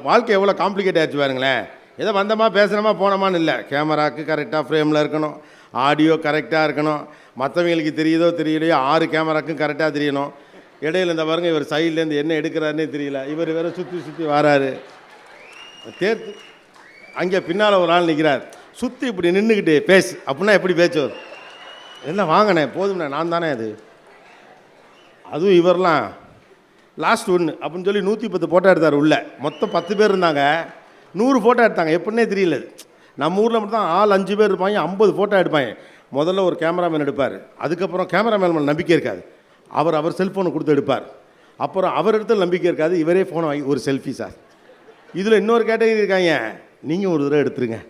வாழ்க்கை எவ்வளோ காம்ப்ளிகேட் ஆகிடுச்சு பாருங்களேன். ஏதோ வந்தமா பேசுகிறோமா போனோமான்னு இல்லை. கேமராவுக்கு கரெக்டாக ஃப்ரேமில் இருக்கணும், ஆடியோ கரெக்டாக இருக்கணும், மற்றவங்களுக்கு தெரியுதோ தெரியலையோ 6 கேமராக்கும் கரெக்டாக தெரியணும். இடையில இந்த பாருங்க, இவர் சைட்லேருந்து என்ன எடுக்கிறாருன்னே தெரியல, இவர் வேறு சுற்றி சுற்றி வராரு. தேர்த்து அங்கே பின்னால் ஒரு ஆள் நிற்கிறார், சுற்றி இப்படி நின்றுக்கிட்டு பேசு அப்படின்னா எப்படி பேச்சு வரும்? என்ன வாங்கினேன் போதும்ண்ணே, நான் தானே அது. அதுவும் இவரெலாம் லாஸ்ட் ஒன்று அப்படின்னு சொல்லி 110 ஃபோட்டோ எடுத்தார். உள்ள மொத்தம் 10 பேர் இருந்தாங்க, 100 ஃபோட்டோ எடுத்தாங்க. எப்படின்னே தெரியல. நம்ம ஊரில் மட்டும் தான் ஆள் 5 பேர் இருப்பாங்க, 50 ஃபோட்டோ எடுப்பாங்க. முதல்ல ஒரு கேமராமேன் எடுப்பார், அதுக்கப்புறம் கேமராமேன் மேலே நம்பிக்கை இருக்காது, அவர் செல்ஃபோனை கொடுத்து எடுப்பார். அப்புறம் அவர் இடத்துல நம்பிக்கை இருக்காது, இவரே ஃபோனை வாங்கி ஒரு செல்ஃபி. சார் இதில் இன்னொரு கேட்டகரி இருக்காங்க, நீங்கள் ஒரு தடவை எடுத்துருங்க,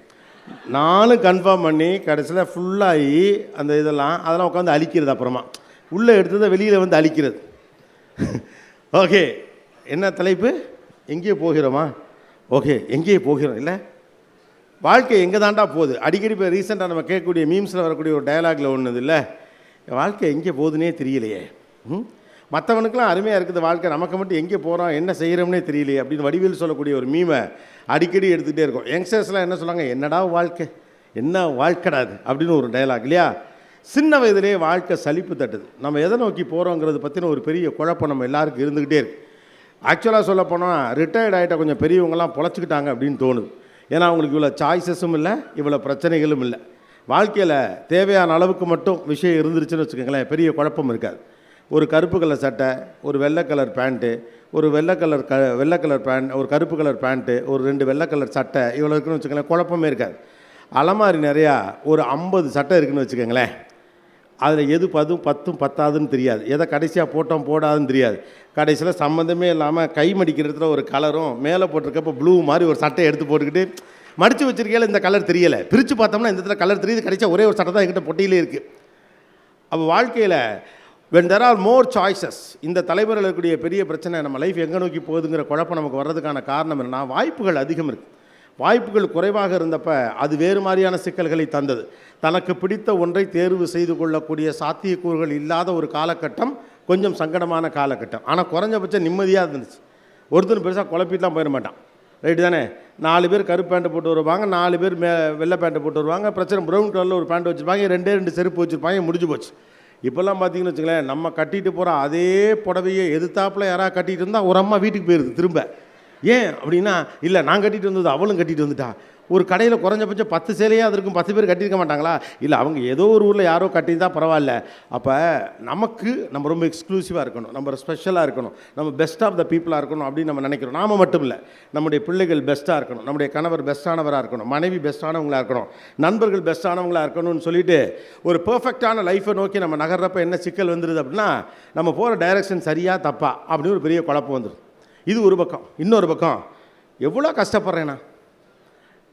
நானும் கன்ஃபார்ம் பண்ணி கடைசியில் ஃபுல்லாகி அந்த அதெல்லாம் உட்காந்து அழிக்கிறது. அப்புறமா உள்ளே எடுத்ததை வெளியில் வந்து அழிக்கிறது. ஓகே, என்ன தலைப்பு? எங்கேயோ போகிறோமா? ஓகே, எங்கேயே போகிறோம் இல்லை, வாழ்க்கை எங்கே தாண்டா போகுது. அடிக்கடி இப்போ ரீசெண்டாக நம்ம கேட்கக்கூடிய மீம்ஸில் வரக்கூடிய ஒரு டயலாகில் ஒன்று இல்லை, வாழ்க்கை எங்கே போகுதுன்னே தெரியலையே. மற்றவனுக்கெலாம் அருமையாக இருக்குது வாழ்க்கை, நமக்கு மட்டும் எங்கே போகிறோம் என்ன செய்கிறோம்னே தெரியலையே அப்படின்னு வடிவேல் சொல்லக்கூடிய ஒரு மீமை அடிக்கடி எடுத்துகிட்டே இருக்கும். யங்ஸ்டர்ஸ்லாம் என்ன சொல்லுவாங்க, என்னடா வாழ்க்கை, என்ன வாழ்க்கைடாது அப்படின்னு ஒரு டயலாக் இல்லையா. சின்ன வயதிலே வாழ்க்கை சலிப்பு தட்டுது. நம்ம எதை நோக்கி போகிறோங்கிறது பற்றின ஒரு பெரிய குழப்பம் நம்ம எல்லாருக்கும் இருந்துக்கிட்டே இருக்குது. ஆக்சுவலாக சொல்ல போனால் ரிட்டையர்ட் ஆகிட்ட கொஞ்சம் பெரியவங்களாம் பொழைச்சிக்கிட்டாங்க அப்படின்னு தோணுது. ஏன்னா அவங்களுக்கு இவ்வளோ சாய்ஸஸும் இல்லை, இவ்வளோ பிரச்சனைகளும் இல்லை. வாழ்க்கையில் தேவையான அளவுக்கு மட்டும் விஷயம் இருந்துருச்சுன்னு வச்சுக்கோங்களேன், பெரிய குழப்பம் இருக்காது. ஒரு கருப்பு கலர் சட்டை, ஒரு வெள்ளை கலர் பேண்ட்டு, ஒரு வெள்ளை கலர் பேண்ட், ஒரு கருப்பு கலர் பேண்ட்டு, ஒரு 2 வெள்ளை கலர் சட்டை, இவ்வளோ இருக்குன்னு வச்சுக்கோங்களேன், குழப்பமே இருக்காது. அலமாரி நிறையா ஒரு 50 சட்டை இருக்குதுன்னு வச்சுக்கோங்களேன், அதில் எது பத்தும் பத்தாதுன்னு தெரியாது, எதை கடைசியாக போட்டோம் போடாதுன்னு தெரியாது. கடைசியில் சம்மந்தமே இல்லாமல் கை மடிக்கிற இடத்துல ஒரு கலரும் மேலே போட்டிருக்கப்போ ப்ளூ மாதிரி ஒரு சட்டையை எடுத்து போட்டுக்கிட்டு மடித்து வச்சுருக்கையில் இந்த கலர் தெரியலை, பிரித்து பார்த்தோம்னா இந்த இடத்துல கலர் தெரியுது, கடைசியாக ஒரே ஒரு சட்டை தான் என்கிட்ட பொட்டியிலே இருக்குது. அப்போ வாழ்க்கையில் when there are more choices, இந்த தலைமுறையில் இருக்கக்கூடிய பெரிய பிரச்சனை நம்ம லைஃப் எங்கே நோக்கி போகுதுங்கிற குழப்பம் நமக்கு வர்றதுக்கான காரணம் என்னன்னா, வாய்ப்புகள் அதிகம் இருக்குது. வாய்ப்புகள் குறைவாக இருந்தப்போ அது வேறு மாதிரியான சிக்கல்களை தந்தது. தனக்கு பிடித்த ஒன்றை தேர்வு செய்து கொள்ளக்கூடிய சாத்தியக்கூறுகள் இல்லாத ஒரு காலகட்டம் கொஞ்சம் சங்கடமான காலகட்டம். ஆனால் குறைஞ்சபட்சம் நிம்மதியாக இருந்துச்சு. ஒருத்தர் பெருசாக குழப்பிட்டுலாம் போயிட மாட்டான், ரைட்டு தானே. 4 பேர் கருப்பு பேண்ட்டு போட்டு வருவாங்க, 4 பேர் வெள்ளை பேண்ட்டு போட்டு வருவாங்க. பிரச்சனை ப்ரௌன் கலரில் ஒரு பேண்ட் வச்சுருப்பாங்க, 2 செருப்பு வச்சுருப்பாங்க, முடிஞ்சு போச்சு. இப்போல்லாம் பார்த்தீங்கன்னு வச்சுங்களேன், நம்ம கட்டிட்டு போகிற அதே புடவையை எதிர்த்தாப்பில் யாராவது கட்டிகிட்டு இருந்தால் ஒரு அம்மா வீட்டுக்கு போயிடுது திரும்ப. ஏன் அப்படின்னா, இல்லை நான் கட்டிட்டு வந்தது அவளும் கட்டிட்டு வந்துட்டா. ஒரு கடையில் குறைஞ்சபட்சம் 10 சேலையாக இருக்கும், 10 பேர் கட்டியிருக்க மாட்டாங்களா? இல்லை அவங்க ஏதோ ஒரு ஊரில் யாரோ கட்டியிருந்தா பரவாயில்ல. அப்போ நமக்கு நம்ம ரொம்ப எக்ஸ்க்ளூசிவாக இருக்கணும், நம்ம ஸ்பெஷலாக இருக்கணும், நம்ம பெஸ்ட் ஆஃப் த பீப்புளாக இருக்கணும் அப்படின்னு நம்ம நினைக்கிறோம். நாம் மட்டும் இல்லை, நம்முடைய பிள்ளைகள் பெஸ்ட்டாக இருக்கணும், நம்முடைய கணவர் பெஸ்ட்டானவராக இருக்கணும், மனைவி பெஸ்ட்டானவங்களாக இருக்கணும், நண்பர்கள் பெஸ்ட்டானவங்களாக இருக்கணும்னு சொல்லிட்டு ஒரு பர்ஃபெக்டான லைஃப்பை நோக்கி நம்ம நகர்றப்ப என்ன சிக்கல் வந்துடுது அப்படின்னா, நம்ம போகிற டைரக்ஷன் சரியாக தப்பா அப்படின்னு ஒரு பெரிய குழப்பம் வந்துடும். இது ஒரு பக்கம். இன்னொரு பக்கம், எவ்வளோ கஷ்டப்படுறேன்னா,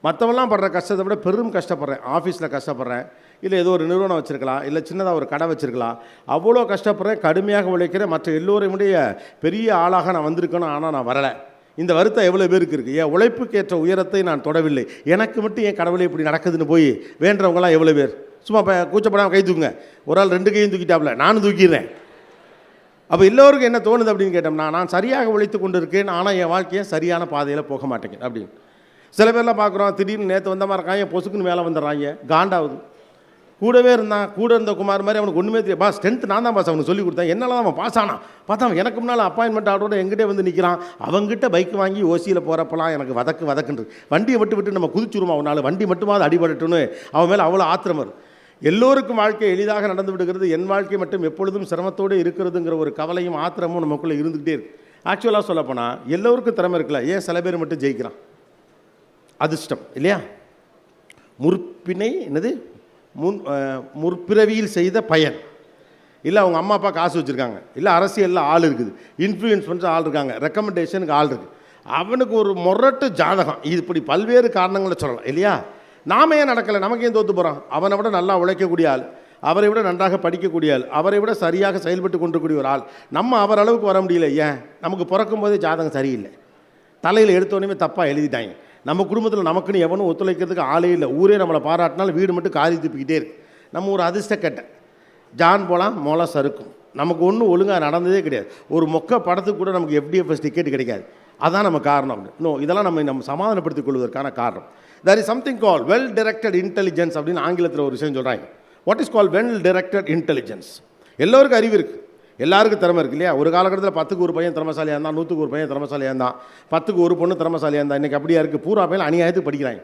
மற்றவெல்லாம் படுற கஷ்டத்தை விட பெரும் கஷ்டப்படுறேன். ஆஃபீஸில் கஷ்டப்படுறேன், இல்லை ஏதோ ஒரு நிறுவனம் வச்சுருக்கலாம், இல்லை சின்னதாக ஒரு கடை வச்சுருக்கலாம், அவ்வளோ கஷ்டப்படுறேன், கடுமையாக உழைக்கிறேன், மற்ற எல்லோரையுடைய பெரிய ஆளாக நான் வந்திருக்கணும், ஆனால் நான் வரலை. இந்த வருத்தம் எவ்வளோ பேருக்கு இருக்குது. என் உழைப்புக்கேற்ற உயரத்தை நான் தொடவில்லை, எனக்கு மட்டும் என் கடவுளை இப்படி நடக்குதுன்னு போய் வேண்டவங்களாம் எவ்வளோ பேர். சும்மா கூச்சப்படாமல் கை தூக்குங்க. ஒரு ஆள் 2 கையும் தூக்கிட்டாப்புல, நானும் தூக்கிடுறேன். அப்போ எல்லோருக்கும் என்ன தோணுது அப்படின்னு கேட்டோம்னா, நான் சரியாக உழைத்து கொண்டு இருக்கேன், ஆனால் என் வாழ்க்கையை சரியான பாதையில் போக மாட்டேங்க அப்படின்னு. சில பேர்லாம் பார்க்குறோம், திடீர்னு நேற்று வந்த மாதிரி இருக்காங்க, பொசுக்குன்னு மேலே வந்துடுறாங்க, காண்டாகுது. கூடவே இருந்தான், கூட இருந்த குமார் மாதிரி அவனுக்கு ஒன்றுமே தெரியும். பாஸ் 10th நான் தான் பாஸ் அவனுக்கு சொல்லி கொடுத்தேன், என்னால் அவன் பாஸ் ஆனான். பார்த்தா அவன் எனக்கு முன்னால் அப்பாயின்மெண்ட் ஆர்டரோட எங்கிட்டே வந்து நிற்கிறான். அவங்ககிட்ட பைக் வாங்கி ஓசியில் போகிறப்பெல்லாம் எனக்கு வதக்குன்றது. வண்டியை விட்டு நம்ம குதிச்சுருவோம், அவனால் வண்டி மட்டுமாவது அடிபடட்டுன்னு அவன் மேலே அவ்வளோ ஆத்திரம் வரும். எல்லோருக்கும் வாழ்க்கை எளிதாக நடந்து விடுகிறது, என் வாழ்க்கை மட்டும் எப்பொழுதும் சிரமத்தோடு இருக்கிறதுங்கிற ஒரு கவலையும் ஆத்திரமும் நமக்குள்ளே இருந்துக்கிட்டே இருக்குது. ஆக்சுவலாக சொல்லப்போனால் எல்லோருக்கும் திறமை இருக்கல, ஏன் சில பேர் மட்டும் ஜெயிக்கிறான்? அதிர்ஷ்டம் இல்லையா? முற்பிணை என்னது, முற்பிறவியில் செய்த பயன். இல்லை அவங்க அம்மா அப்பா காசு வச்சுருக்காங்க, இல்லை அரசியலில் ஆள் இருக்குது, இன்ஃப்ளூயன்ஸ் பண்ணுற ஆள் இருக்காங்க, ரெக்கமெண்டேஷனுக்கு ஆள் இருக்குது, அவனுக்கு ஒரு மொரட்டு ஜாதகம், இது இப்படி பல்வேறு காரணங்களை சொல்லலாம் இல்லையா? நாம ஏன் நடக்கலை, நமக்கு ஏன் தோற்று போகிறோம்? அவனை விட நல்லா உழைக்கக்கூடிய ஆள், அவரை விட நன்றாக படிக்கக்கூடிய ஆள், அவரை விட சரியாக செயல்பட்டு கொண்டிருக்கூடிய ஒரு ஆள், நம்ம அவர் அளவுக்கு வர முடியல. ஏன்? நமக்கு பிறக்கும் போதே ஜாதகம் சரியில்லை, தலையில் எடுத்தோடனே தப்பாக எழுதிட்டாங்க. நம்ம குடும்பத்தில் நமக்குன்னு எவனும் ஒத்துழைக்கிறதுக்கு ஆளே இல்லை, ஊரே நம்மளை பாராட்டினாலும் வீடு மட்டும் காரி துப்பிக்கிட்டே இருக்கு. நம்ம ஒரு அதிர்ஷ்டக்கட்டை, ஜான் போலாம் மொளை சறுக்கும், நமக்கு ஒன்றும் ஒழுங்காக நடந்ததே கிடையாது. ஒரு மொக்க படத்துக்கு கூட நமக்கு FDFS டிக்கெட் கிடைக்காது. அதான் நம்ம காரணம். இதெல்லாம் நம்ம சமாதானப்படுத்திக் கொள்வதற்கான காரணம். there is something called well directed intelligence அப்படின்னு ஆங்கிலத்தில் ஒரு விஷயம் சொல்கிறாங்க. What is called well directed intelligence? எல்லோருக்கும் அறிவு இருக்குது, எல்லாருக்கும் திறமை இருக்குது இல்லையா? ஒரு காலகட்டத்தில் 10க்கு ஒரு பையன் திறமசாலியாக இருந்தான், 100க்கு ஒரு பையன் திறமசாலியாக இருந்தான், 10க்கு ஒரு பொண்ணு திறமசாலியாக இருந்தான். இன்றைக்கி அப்படியா இருக்குது? பூரா பையன் அநியாயத்துக்கு படிக்கிறாங்க.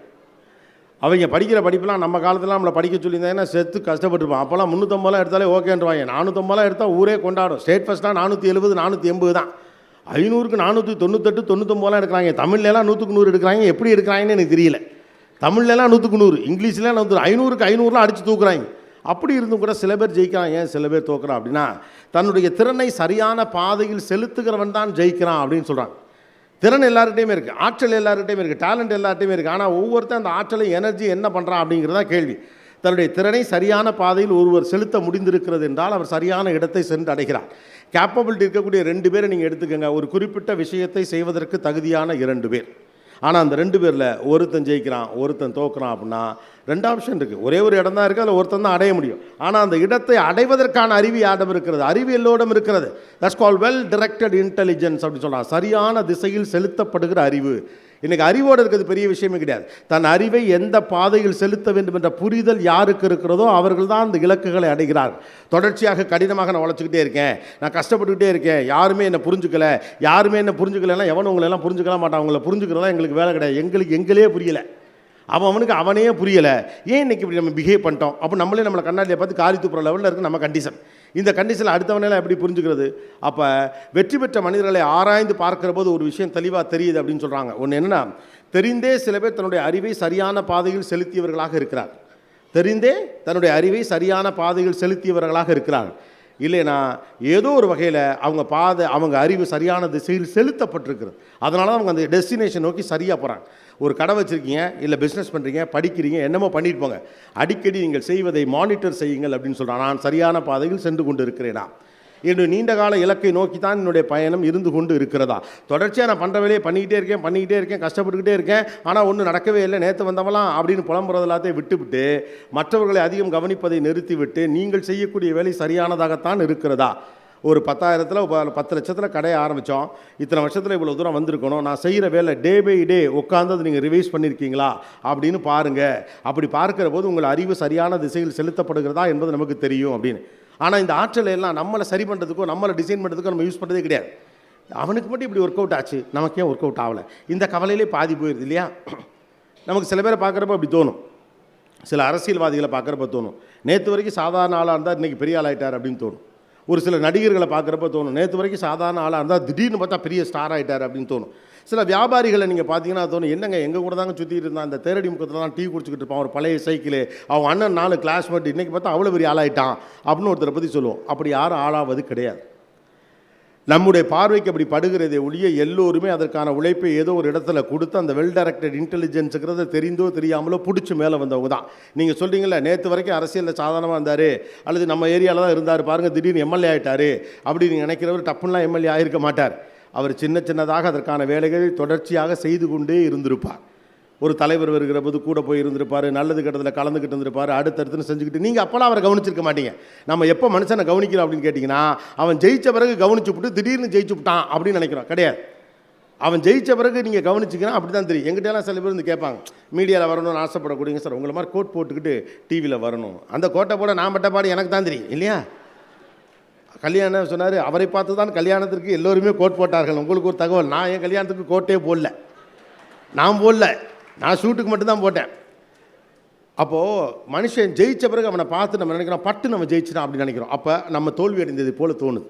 அவங்க படிக்கிற படிப்பெல்லாம் நம்ம காலத்தில் நம்மளை படிக்க சொல்லியிருந்தாங்கன்னா செத்து கஷ்டப்பட்டுருப்பான். அப்போல்லாம் 350 எடுத்தாலே ஓகேன்றவாங்க. 450 எடுத்தால் ஊரே கொண்டாடும். ஸ்டேட் ஃபஸ்ட்டாக 470 480 தான். 500க்கு 498 99 எடுக்கிறாங்க. தமிழ்லாம் 100க்கு 100 எடுக்கிறாங்க. எப்படி எடுக்கிறாங்கன்னு எனக்கு தெரியல. தமிழ்லாம் 100க்கு 100, இங்கிலீஷ்லாம் 100, 500க்கு 500லாம் அடித்து தூக்குறாங்க. அப்படி இருந்தும் கூட சில பேர் ஜெயிக்கிறான். ஏன் சில பேர் தோக்குறான் அப்படின்னா, தன்னுடைய திறனை சரியான பாதையில் செலுத்துகிறவன் தான் ஜெயிக்கிறான் அப்படின்னு சொல்கிறாங்க. திறன் எல்லார்கிட்டையுமே இருக்குது, ஆற்றல் எல்லார்கிட்டையுமே இருக்குது, டேலண்ட் எல்லார்கிட்டையுமே இருக்குது. ஆனால் ஒவ்வொருத்தரும் அந்த ஆற்றலை எனர்ஜி என்ன பண்ணுறான் அப்படிங்கிறதா கேள்வி. தன்னுடைய திறனை சரியான பாதையில் ஒருவர் செலுத்த முடிந்திருக்கிறது என்றால் அவர் சரியான இடத்தை சென்று அடைகிறார். கேப்பபிலிட்டி இருக்கக்கூடிய 2 பேரை நீங்கள் எடுத்துக்கோங்க. ஒரு குறிப்பிட்ட விஷயத்தை செய்வதற்கு தகுதியான 2 பேர். ஆனால் அந்த 2 பேரில் ஒருத்தன் ஜெயிக்கிறான், ஒருத்தன் தோக்குறான் அப்படின்னா 2 ஆப்ஷன் இருக்குது. ஒரே ஒரு இடம் தான் இருக்குது, அதில் ஒருத்தன் தான் அடைய முடியும். ஆனால் அந்த இடத்தை அடைவதற்கான அறிவு யாரிடம் இருக்கிறது? அறிவு எல்லோரிடம் இருக்கிறது. That's call well directed intelligence அப்படின்னு சொல்கிறாங்க. சரியான திசையில் செலுத்தப்படுகிற அறிவு. இன்றைக்கி அறிவோடு இருக்கிறது பெரிய விஷயமே கிடையாது. தன் அறிவை எந்த பாதையில் செலுத்த வேண்டும் என்ற புரிதல் யாருக்கு இருக்கிறதோ அவர்கள் தான் அந்த இலக்குகளை அடைகிறார்கள். தொடர்ச்சியாக கடினமாக நான் உழைச்சிக்கிட்டே இருக்கேன், நான் கஷ்டப்பட்டுக்கிட்டே இருக்கேன், யாருமே என்னை புரிஞ்சுக்கலைன்னா எவனும் உங்களெல்லாம் புரிஞ்சுக்கலாம் மாட்டான். அவங்கள புரிஞ்சுக்கிறதா எங்களுக்கு வேலை கிடையாது. எங்களே புரியலை, அவனுக்கு அவனே புரியலை. ஏன் இன்றைக்கி இப்படி நம்ம பிஹேவ் பண்ணிட்டோம்? அப்போ நம்மளை கண்ணாடியை பார்த்து காரி துப்புற லெவலில் இருக்குது நம்ம கண்டிஷன். இந்த கண்டிஷனில் அடுத்தவனெல்லாம் எப்படி புரிஞ்சுக்கிறது? அப்போ வெற்றி பெற்ற மனிதர்களை ஆராய்ந்து பார்க்கிற போது ஒரு விஷயம் தெளிவாக தெரியுது அப்படின்னு சொல்கிறாங்க. ஒன்று என்னென்னா, தெரிந்தே சில பேர் தன்னுடைய அறிவை சரியான பாதையில் செலுத்தியவர்களாக இருக்கிறார். இல்லைனா ஏதோ ஒரு வகையில் அவங்க அறிவு சரியான திசையில் செலுத்தப்பட்டிருக்கிறது. அதனால தான் அவங்க அந்த டெஸ்டினேஷன் நோக்கி சரியாக போகிறாங்க. ஒரு கடை வச்சுருக்கீங்க, இல்லை பிஸ்னஸ் பண்ணுறீங்க, படிக்கிறீங்க, என்னமோ பண்ணிட்டு போங்க, அடிக்கடி நீங்கள் செய்வதை மானிட்டர் செய்யுங்கள் அப்படின்னு சொல்கிறான். நான் சரியான பாதையில் சென்று கொண்டு இருக்கிறேனா? என்னுடைய நீண்ட கால இலக்கை நோக்கி தான் என்னுடைய பயணம் இருந்து கொண்டு இருக்கிறதா? தொடர்ச்சியாக நான் பண்ணுற வேலையை பண்ணிக்கிட்டே இருக்கேன், கஷ்டப்பட்டுக்கிட்டே இருக்கேன், ஆனால் ஒன்றும் நடக்கவே இல்லை, நேற்று வந்தவங்களாம் அப்படின்னு புலம்புறது எல்லாத்தையும் விட்டுவிட்டு மற்றவர்களை அதிகம் கவனிப்பதை நிறுத்திவிட்டு நீங்கள் செய்யக்கூடிய வேலை சரியானதாகத்தான் இருக்கிறதா? ஒரு 10,000த்தில் 10 லட்சத்தில் கடையை ஆரம்பித்தோம், இத்தனை வருஷத்தில் இவ்வளோ தூரம் வந்திருக்கணும், நான் செய்கிற வேலை டே பை டே உட்காந்து அதை நீங்கள் ரிவைஸ் பண்ணியிருக்கீங்களா அப்படின்னு பாருங்கள். அப்படி பார்க்கிற போது உங்கள் அறிவு சரியான திசையில் செலுத்தப்படுகிறதா என்பது நமக்கு தெரியும் அப்படின்னு. ஆனால் இந்த ஆற்றலை எல்லாம் நம்மளை சரி பண்ணுறதுக்கோ நம்மளை டிசைன் பண்ணுறதுக்கோ நம்ம யூஸ் பண்ணுறதே கிடையாது. அவனுக்கு மட்டும் இப்படி ஒர்க் அவுட் ஆச்சு, நமக்கு ஏன் ஒர்க் அவுட் ஆகலை? இந்த கவலையிலே பாதி போயிடுது இல்லையா? நமக்கு சில பேரை பார்க்குறப்ப அப்படி தோணும், சில அரசியல்வாதிகளை பார்க்குறப்ப தோணும், நேற்று வரைக்கும் சாதாரண ஆளாக இருந்தால் இன்றைக்கி பெரிய ஆளாயிட்டார் அப்படின்னு தோணும். ஒரு சில நடிகர்களை பார்க்குறப்ப தோணும், நேற்று வரைக்கும் சாதாரண ஆளாக இருந்தால் திடீர்னு பார்த்தா பெரிய ஸ்டார் ஆகிட்டார் அப்படின்னு தோணும். சில வியாபாரிகளை நீங்கள் பார்த்தீங்கன்னா தோணும், என்னங்க எங்கள் கூட தாங்க சுற்றிட்டு இருந்தான், அந்த தேரடி முக்கத்தில் தான் டீ குடிச்சிக்கிட்டு இருப்பான், ஒரு பழைய சைக்கிள், அவன் அண்ணன் 4 கிளாஸ்மேட், இன்றைக்கி பார்த்தா அவ்வளோ பெரிய ஆளாயிட்டான் அப்படின்னு ஒருத்தரை பற்றி சொல்லுவோம். அப்படி யாரும் ஆளாவது கிடையாது. நம்முடைய பார்வைக்கு அப்படி படுகிறதே ஒழிய எல்லோருமே அதற்கான உழைப்பை ஏதோ ஒரு இடத்துல கொடுத்து அந்த வெல் டைரக்டட் இன்டெலிஜென்ஸுங்கிறத தெரிந்தோ தெரியாமலோ பிடிச்சி மேலே வந்தவங்க தான். நீங்கள் சொல்கிறீங்களா, நேற்று வரைக்கும் அரசியலில் சாதாரணமாக இருந்தார், அல்லது நம்ம ஏரியாவில் தான் இருந்தார், பாருங்கள் திடீர்னு எம்எல்ஏ ஆகிட்டார் அப்படி நீங்கள் நினைக்கிறவர் டப்புலாம் எம்எல்ஏ ஆகிருக்க மாட்டார். அவர் சின்னதாக அதற்கான வேலைகளை தொடர்ச்சியாக செய்து கொண்டே இருந்திருப்பார். ஒரு தலைவர் வருகிற போது கூட போய் இருந்திருப்பார், நல்லது கட்டத்தில் கலந்துக்கிட்டு இருந்திருப்பார், அடுத்தடுத்துன்னு செஞ்சுக்கிட்டு. நீங்கள் அப்போலாம் அவரை கவனிச்சிருக்க மாட்டீங்க. நம்ம எப்போ மனுஷனை கவனிக்கிறோம் அப்படின்னு கேட்டிங்கன்னா, அவன் ஜெயித்த பிறகு கவனிச்சு விட்டு திடீர்னு ஜெயிச்சு விட்டான் அப்படின்னு நினைக்கிறோம். கிடையாது. அவன் ஜெயித்த பிறகு நீங்கள் கவனிச்சிங்கன்னா அப்படி தான் தெரியும். எங்கிட்டலாம் சில பேர் வந்து கேட்பாங்க, மீடியாவில் வரணும்னு ஆசைப்படக்கூடியங்க சார், உங்களை மாதிரி கோட் போட்டுக்கிட்டு டிவியில் வரணும், அந்த கோட்டை போட நான் பட்ட பாடு எனக்கு தான் தெரியும் இல்லையா? கல்யாணம் சொன்னார், அவரை பார்த்து தான் கல்யாணத்திற்கு எல்லோருமே கோட் போட்டார்கள். உங்களுக்கு ஒரு தகவல், நான் என் கல்யாணத்துக்கு கோட்டே போடல, நான் ஷூட்டுக்கு மட்டும்தான் போட்டேன். அப்போது மனுஷன் ஜெயித்த பிறகு அவனை பார்த்து நம்ம நினைக்கிறோம், பட்டு நம்ம ஜெயிச்சிட்டான் அப்படின்னு நினைக்கிறோம். அப்போ நம்ம தோல்வி அடைந்தது போல் தோணுது.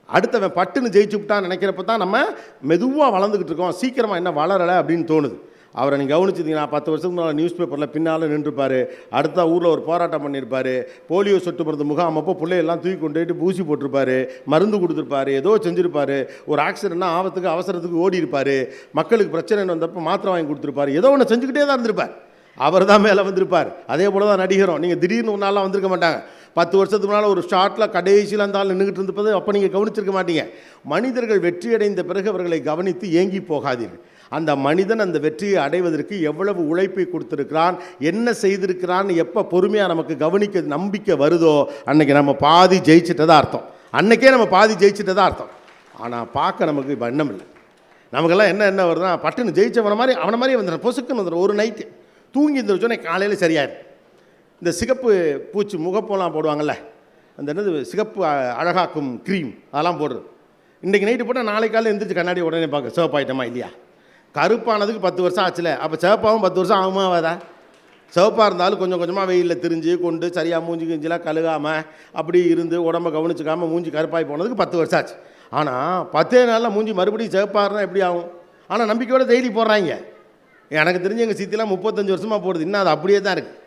அடுத்தவன் பட்டுன்னு ஜெயிச்சு விட்டான்னு நினைக்கிறப்ப தான் நம்ம மெதுவாக வளர்ந்துக்கிட்டு இருக்கோம், சீக்கிரமாக என்ன வளரலை அப்படின்னு தோணுது. அவரை நீங்கள் கவனிச்சிருந்தீங்கன்னா 10 வருஷத்துக்கு முன்னால் நியூஸ் பேப்பரில் பின்னால் நின்றுப்பார், அடுத்த ஊரில் ஒரு போராட்டம் பண்ணியிருப்பார், போலியோ சொட்டு மருந்து முகாம் அப்போ பிள்ளையெல்லாம் தூக்கி கொண்டு போயிட்டு ஊசி போட்டிருப்பார், மருந்து கொடுத்துருப்பார், ஏதோ செஞ்சுருப்பார், ஒரு ஆக்சிடென்ட்னா ஆபத்துக்கு அவசரத்துக்கு ஓடி இருப்பார், மக்களுக்கு பிரச்சனை வந்தப்போ மாத்திரை வாங்கி கொடுத்துருப்பார், ஏதோ ஒன்று செஞ்சுக்கிட்டே தான் இருந்திருப்பார். அவர் தான் மேலே வந்திருப்பார். அதே போல் தான் நடிகரும். நீங்கள் திடீர்னு ஒரு நாளாக வந்திருக்க மாட்டாங்க. 10 வருஷத்துக்கு முன்னால் ஒரு ஷார்ட்டில் கடைசியில் இருந்தாலும் நின்றுக்கிட்டு இருந்தது, அப்போ நீங்கள் கவனிச்சிருக்க மாட்டீங்க. மனிதர்கள் வெற்றியடைந்த பிறகு அவர்களை கவனித்து ஏங்கி போகாதீர்கள். அந்த மனிதன் அந்த வெற்றியை அடைவதற்கு எவ்வளவு உழைப்பை கொடுத்துருக்கிறான், என்ன செய்திருக்கிறான்னு எப்போ பொறுமையாக நமக்கு கவனிக்க நம்பிக்கை வருதோ அன்றைக்கி நம்ம பாதி ஜெயிச்சிட்டதா அர்த்தம். அன்றைக்கே நம்ம பாதி ஜெயிச்சுட்டு தான் அர்த்தம். ஆனால் பார்க்க நமக்கு இப்போ எண்ணம் இல்லை. நமக்கெல்லாம் என்ன வருதுன்னா, பட்டுன்னு ஜெயிச்சவன மாதிரி அவனை மாதிரியே வந்துடும், பொசுக்குன்னு வந்துடும். ஒரு நைட்டு தூங்கி இருந்துச்சோன்னே காலையில் சரியாயிடும். இந்த சிகப்பு பூச்சி முகப்பெல்லாம் போடுவாங்கள்ல, அந்த என்னது சிகப்பு அழகாக்கும் க்ரீம், அதெல்லாம் போடுறது. இன்றைக்கி நைட்டு போட்டால் நாளைக்கு காலையில் எழுந்திரிச்சு கண்ணாடி உடனே பார்க்க சிவப்பாயிட்டமா இல்லையா? கருப்பானதுக்கு 10 வருஷம் ஆச்சுல, அப்போ சிவப்பாகவும் 10 வருஷம் ஆகுமா ஆகாதா? சிவப்பாக இருந்தாலும் கொஞ்சம் கொஞ்சமாக வெயிலில் திரிஞ்சு கொண்டு சரியாக மூஞ்சி கிஞ்சிலாம் கழுகாமல் அப்படி இருந்து உடம்பை கவனிச்சிக்காமல் மூஞ்சி கருப்பாகி போனதுக்கு 10 வருஷம் ஆச்சு. ஆனால் 10 நாளில் மூஞ்சி மறுபடியும் சிவப்பாக இருந்தால் எப்படி ஆகும்? ஆனால் நம்பிக்கையோடு டெய்லி போடுறாங்க. எனக்கு தெரிஞ்சு எங்கள் சித்திலாம் 35 வருஷமாக போடுது, இன்னும் அது அப்படியே தான் இருக்குது.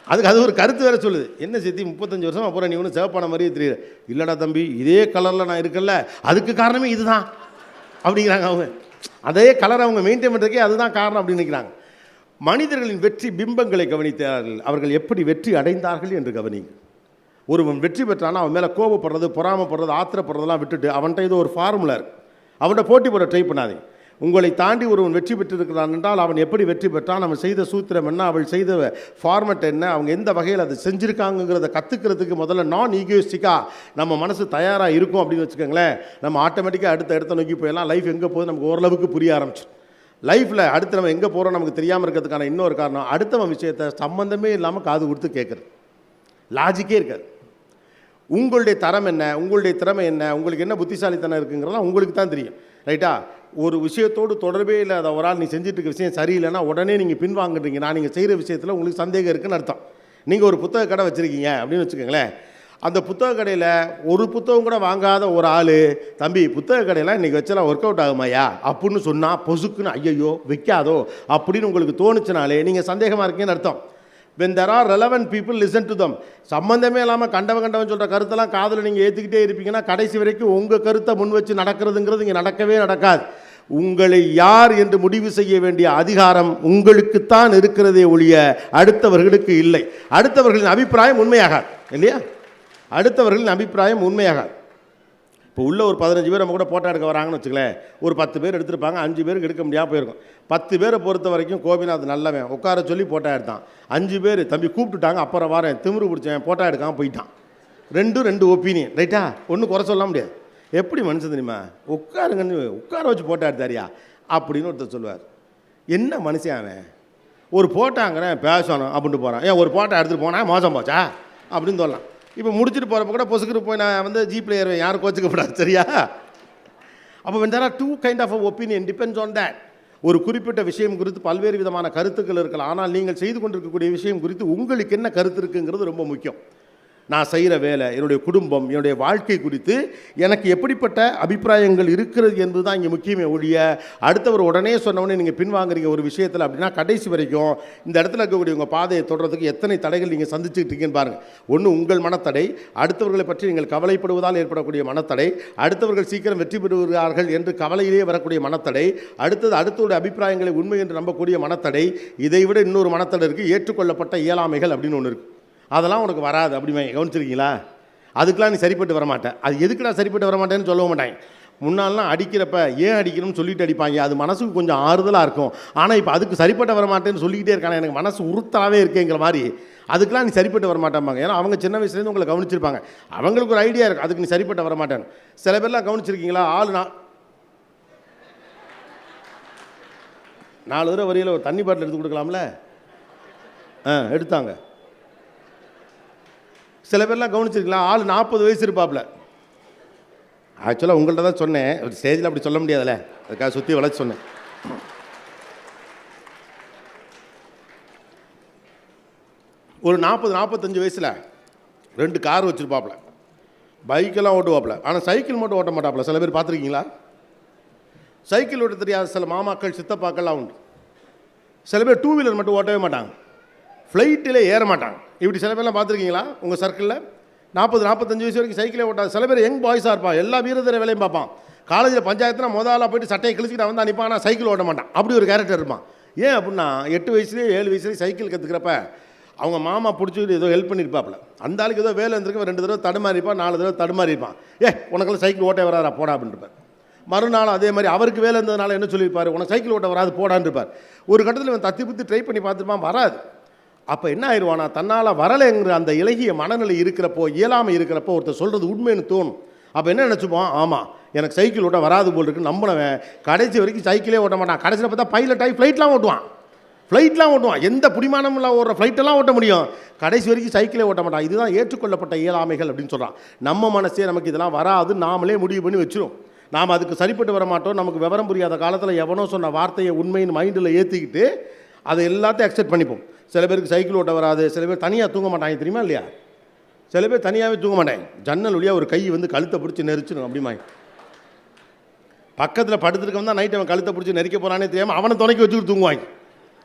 அது ஒரு கருத்து வேறு சொல்லுது. என்ன சித்தி 35 வருஷமாக போகிறேன், நீ ஒன்றும் சிவப்பான மாதிரியே தெரியுது. இல்லைடா தம்பி, இதே கலரில் நான் இருக்கல, அதுக்கு காரணமே இதுதான் அப்படிங்கிறாங்க அவங்க. அதே கலரை அவங்க மெயின்டைன் பண்ணுறதுக்கே அதுதான் காரணம் அப்படின்னு நினைக்கிறாங்க. மனிதர்களின் வெற்றி பிம்பங்களை கவனித்தார்கள். அவர்கள் எப்படி வெற்றி அடைந்தார்கள் என்று கவனிங்க. ஒருவன் வெற்றி பெற்றானா அவன் மேலே கோபப்படுறது, பொறாமப்படுறது, ஆத்திரப்படுறதெல்லாம் விட்டுட்டு அவன்கிட்ட ஏதோ ஒரு ஃபார்முலா இருக்குது, அவன்கிட்ட போட்டி போட ட்ரை பண்ணாதீங்க. உங்களை தாண்டி ஒருவன் வெற்றி பெற்றிருக்கிறான் என்றால் அவன் எப்படி வெற்றி பெற்றான், அவன் செய்த சூத்திரம் என்ன, அவள் செய்த ஃபார்மெட் என்ன, அவங்க எந்த வகையில் அதை செஞ்சுருக்காங்கிறத கற்றுக்கிறதுக்கு முதல்ல நான் ஈகோயிஸ்டிக்காக நம்ம மனசு தயாராக இருக்கும் அப்படின்னு வச்சுக்கோங்களேன். நம்ம ஆட்டோமேட்டிக்காக அடுத்த இடத்த நோக்கி போயிடலாம். லைஃப் எங்கே போகுது நமக்கு ஓரளவுக்கு புரிய ஆரம்பிச்சிடும். லைஃப்பில் அடுத்து நம்ம எங்கே போகிறோம் நமக்கு தெரியாமல் இருக்கிறதுக்கான இன்னொரு காரணம், அடுத்தவன் விஷயத்தை சம்மந்தமே இல்லாமல் காது கொடுத்து கேட்குறது. லாஜிக்கே இருக்காது. உங்களுடைய தரம் என்ன, உங்களுடைய திறமை என்ன, உங்களுக்கு என்ன புத்திசாலித்தனம் இருக்குங்கிறதெல்லாம் உங்களுக்கு தான் தெரியும். ரைட்டா? ஒரு விஷயத்தோடு தொடர்பே இல்லாத ஒரு ஆள் நீ செஞ்சுட்டு இருக்க விஷயம் சரியில்லைன்னா உடனே நீங்கள் பின்வாங்குறீங்க. நான் நீங்கள் செய்கிற விஷயத்தில் உங்களுக்கு சந்தேகம் இருக்குன்னு அர்த்தம். நீங்கள் ஒரு புத்தக கடை வச்சுருக்கீங்க அப்படின்னு வச்சுக்கோங்களேன். அந்த புத்தக கடையில் ஒரு புத்தகம் கூட வாங்காத ஒரு ஆள், தம்பி புத்தக கடையெல்லாம் இன்றைக்கி வச்சலாம் ஒர்க் அவுட் ஆகுமாயா அப்படின்னு சொன்னால் பொசுக்குன்னு ஐயையோ வைக்காதோ அப்படின்னு உங்களுக்கு தோணுச்சுனாலே நீங்கள் சந்தேகமாக இருக்கீங்கன்னு அர்த்தம். when there are relevant people, listen to them. சம்பந்தமே இல்லாமல் கண்டவன் சொல்கிற கருத்தெல்லாம் காதில் நீங்கள் ஏற்றுக்கிட்டே இருப்பீங்கன்னா கடைசி வரைக்கும் உங்கள் கருத்தை முன் வச்சு நடக்கிறதுங்கிறது இங்கே நடக்கவே நடக்காது. உங்களை யார் என்று முடிவு செய்ய வேண்டிய அதிகாரம் உங்களுக்குத்தான் இருக்கிறதே ஒழிய அடுத்தவர்களுக்கு இல்லை. அடுத்தவர்களின் அபிப்பிராயம் உண்மையாகாது இல்லையா? அடுத்தவர்களின் அபிப்பிராயம் உண்மையாகாது. இப்போ உள்ள ஒரு 15 பேர் நம்ம கூட ஃபோட்டோ எடுக்க வராங்கன்னு வச்சுக்கலேன். ஒரு 10 பேர் எடுத்திருப்பாங்க, 5 பேருக்கு எடுக்க முடியாமல் போயிருக்கும். 10 பேரை பொறுத்த வரைக்கும் கோபிநாத் நல்லவன், உட்கார சொல்லி ஃபோட்டோ எடுத்தான். 5 பேர் தம்பி கூப்பிட்டுட்டாங்க, அப்புறம் வரேன் திமிரு பிடிச்சேன், ஃபோட்டோ எடுக்காமல் போயிட்டான். 2 ஒப்பீனியன். ரைட்டா? ஒன்றும் குறை சொல்ல முடியாது. எப்படி மனுஷன் தெரியுமா? உட்காருங்கன்னு உட்கார வச்சு ஃபோட்டோ எடுத்தாரியா அப்படின்னு ஒருத்தர் சொல்லுவார். என்ன மனுஷன் அவன்? ஒரு ஃபோட்டோங்கிறேன் பேசணும் அப்படின்ட்டு போகிறான். ஏன் ஒரு ஃபோட்டோ எடுத்துகிட்டு போனால் மோசம் போச்சா அப்படின்னு சொல்லலாம். இப்போ முடிச்சுட்டு போகிறப்ப கூட பொசுக்கிட்டு போய் நான் வந்து ஜீப்பில் ஏறுவேன், யாரும் கோச்சிக்கப்படாது. சரியா? அப்போ when there are 2 kind of opinion depends on that. ஒரு குறிப்பிட்ட விஷயம் குறித்து பல்வேறு விதமான கருத்துக்கள் இருக்கலாம். ஆனால் நீங்கள் செய்து கொண்டிருக்கக்கூடிய விஷயம் குறித்து உங்களுக்கு என்ன கருத்து இருக்குங்கிறது ரொம்ப முக்கியம். நான் செய்கிற வேலை, என்னுடைய குடும்பம், என்னுடைய வாழ்க்கை குறித்து எனக்கு எப்படிப்பட்ட அபிப்பிராயங்கள் இருக்கிறது என்பது தான் இங்கே முக்கியமே ஒழிய அடுத்தவர் உடனே சொன்னவொடனே நீங்கள் பின்வாங்குறீங்க ஒரு விஷயத்தில் அப்படின்னா கடைசி வரைக்கும் இந்த இடத்துல இருக்கக்கூடிய உங்கள் பாதையை தொடர்றதுக்கு எத்தனை தடைகள் நீங்கள் சந்திச்சுக்கிட்டு இருக்கீங்கன்னு பாருங்கள். ஒன்று உங்கள் மனத்தடை, அடுத்தவர்களை பற்றி நீங்கள் கவலைப்படுவதால் ஏற்படக்கூடிய மனத்தடை, அடுத்தவர்கள் சீக்கிரம் வெற்றி பெறுகிறார்கள் என்று கவலையிலே வரக்கூடிய மனத்தடை, அடுத்தவருடைய அபிப்பிராயங்களை உண்மை என்று நம்பக்கூடிய மனத்தடை, இதை விட இன்னொரு மனத்தடை இருக்குது, ஏற்றுக்கொள்ளப்பட்ட இயலாமைகள் அப்படின்னு ஒன்று இருக்குது. அதெல்லாம் உனக்கு வராது அப்படிமா கவனிச்சிருக்கீங்களா? அதுக்கெலாம் நீ சரிப்பட்டு வரமாட்டேன். அது எதுக்கு நான் சரிப்பட்டு வரமாட்டேன்னு சொல்ல மாட்டாங்க. முன்னாலாம் அடிக்கிறப்ப ஏன் அடிக்கணும்னு சொல்லிட்டு அடிப்பாங்க, அது மனசுக்கு கொஞ்சம் ஆறுதலாக இருக்கும். ஆனால் இப்போ அதுக்கு சரிப்பட்டு வரமாட்டேன்னு சொல்லிக்கிட்டே இருக்காங்க, எனக்கு மனசு உறுத்தலாகவே இருக்கேங்கிற மாதிரி. அதுக்கெலாம் நீ சரிப்பட்டு வரமாட்டாம்பாங்க. ஏன்னா அவங்க சின்ன வயசுலேருந்து உங்களை கவனிச்சிருப்பாங்க, அவங்களுக்கு ஒரு ஐடியா இருக்குது அதுக்கு நீ சரிப்பட்டு வரமாட்டேன்னு. சில பேர்லாம் கவனிச்சிருக்கீங்களா? ஆள் 4 தடவை வரியில் ஒரு தண்ணி பாட்டில் எடுத்து கொடுக்கலாம்ல, எடுத்தாங்க. சில பேர்லாம் கவனிச்சிருக்கலாம், ஆள் 40 வயசு இருப்பாப்புல. ஆக்சுவலாக உங்கள்கிட்ட தான் சொன்னேன், ஒரு ஸ்டேஜில் அப்படி சொல்ல முடியாதுல்ல, அதுக்காக சுற்றி வளைச்சி சொன்னேன். ஒரு 40-45 வயசில் 2 கார் வச்சுருப்பாப்புல, பைக்கெல்லாம் ஓட்டுவாப்புல. ஆனால் சைக்கிள் மட்டும் ஓட்ட மாட்டாப்புல. சில பேர் பார்த்துருக்கீங்களா? சைக்கிள் ஓட்ட தெரியாத சில மாமாக்கள் சித்தப்பாக்கள்லாம் உண்டு. சில பேர் 2 வீலர் மட்டும் ஓட்டவே மாட்டாங்க, ஃப்ளைட்டில் ஏற மாட்டாங்க. இப்படி சில பேர்லாம் பார்த்துருக்கீங்களா உங்கள் சர்க்கிளில்? 40-45 வயசு வரைக்கும் சைக்கிளே ஓட்டாது. சில பேர் யங் பாய்ஸாக இருப்பான், எல்லா வீரதர வேலையும் பார்ப்பான். காலேஜில் பஞ்சாயத்தில் முதல்ல போய்ட்டு சட்டையை கிழிச்சிக்கிட்டு வந்து அனுப்பான், ஆனால் சைக்கிள் ஓட்ட மாட்டான். அப்படி ஒரு கேரக்டர் இருப்பான். ஏன் அப்படின்னா 8 வயசுலேயே 7 வயசுலேயே சைக்கிள் கற்றுக்கிறப்ப அவங்க மாமா பிடிச்சிட்டு ஏதோ ஹெல்ப் பண்ணியிருப்பாப்புல. அந்த ஆளுக்கு ஏதோ வேலை இருந்திருக்க 2 தடவை தடுமாறிப்பான், 4 தடவை தடுமாறிப்பான். உனக்கெல்லாம் சைக்கிள் ஓட்ட வராதா போடா அப்படின்ட்டுருப்பார். மறுநாள் அதே மாதிரி அவருக்கு வேலை இருந்ததுனால என்ன சொல்லியிருப்பார், உனக்கு சைக்கிள் ஓட்ட வராது போடான்னு இருப்பார். ஒரு கட்டத்தில் இவன் தத்தி புத்தி ட்ரை பண்ணி பார்த்துருப்பான், வராது. அப்போ என்ன ஆயிடுவானா, தன்னால் வரலைங்கிற அந்த இலகிய மனநிலை இருக்கிறப்போ, இயலாமை இருக்கிறப்போ ஒருத்தர் சொல்கிறது உண்மைன்னு தோணும். அப்போ என்ன நினச்சிப்போம், ஆமாம் எனக்கு சைக்கிள் ஓட்ட வராது போல் இருக்குன்னு நம்பினவன் கடைசி வரைக்கும் சைக்கிளே ஓட்ட மாட்டான். கடைசியில் பார்த்தா பைலட் ஆகி ஃப்ளைட்லாம் ஓட்டுவான். எந்த பிடிமானமும் இல்லை ஓடுற ஃப்ளைட்டெல்லாம் ஓட்ட முடியும். கடைசி வரைக்கும் சைக்கிளே ஓட்ட மாட்டான். இதுதான் ஏற்றுக்கொள்ளப்பட்ட இயலாமைகள் அப்படின்னு சொல்கிறான். நம்ம மனசே நமக்கு இதெல்லாம் வராது, நாமளே முடிவு பண்ணி வச்சிரும். நாம் அதுக்கு சரிப்பட்டு வர மாட்டோம். நமக்கு விவரம் புரியாத காலத்தில் எவனோ சொன்ன வார்த்தையை உண்மையின் மைண்டில் ஏற்றிக்கிட்டு அதை எல்லாத்தையும் அக்செப்ட் பண்ணிப்போம். சில பேருக்கு சைக்கிள் ஓட்ட வராது, சில பேர் தனியாக தூங்க மாட்டாங்க தெரியுமா இல்லையா? சில பேர் தனியாகவே தூங்க மாட்டாங்க. ஜன்னல் வழியாக ஒரு கை வந்து கழுத்தை பிடிச்சி நெரிச்சிடும். அப்படிமா பக்கத்தில் படுத்துருக்கவன் தான் நைட் அவன் கழுத்தை பிடிச்சி நெரிக்க போகிறானே தெரியாமல் அவனை துணைக்கி வச்சுக்கிட்டு தூங்குவாங்க.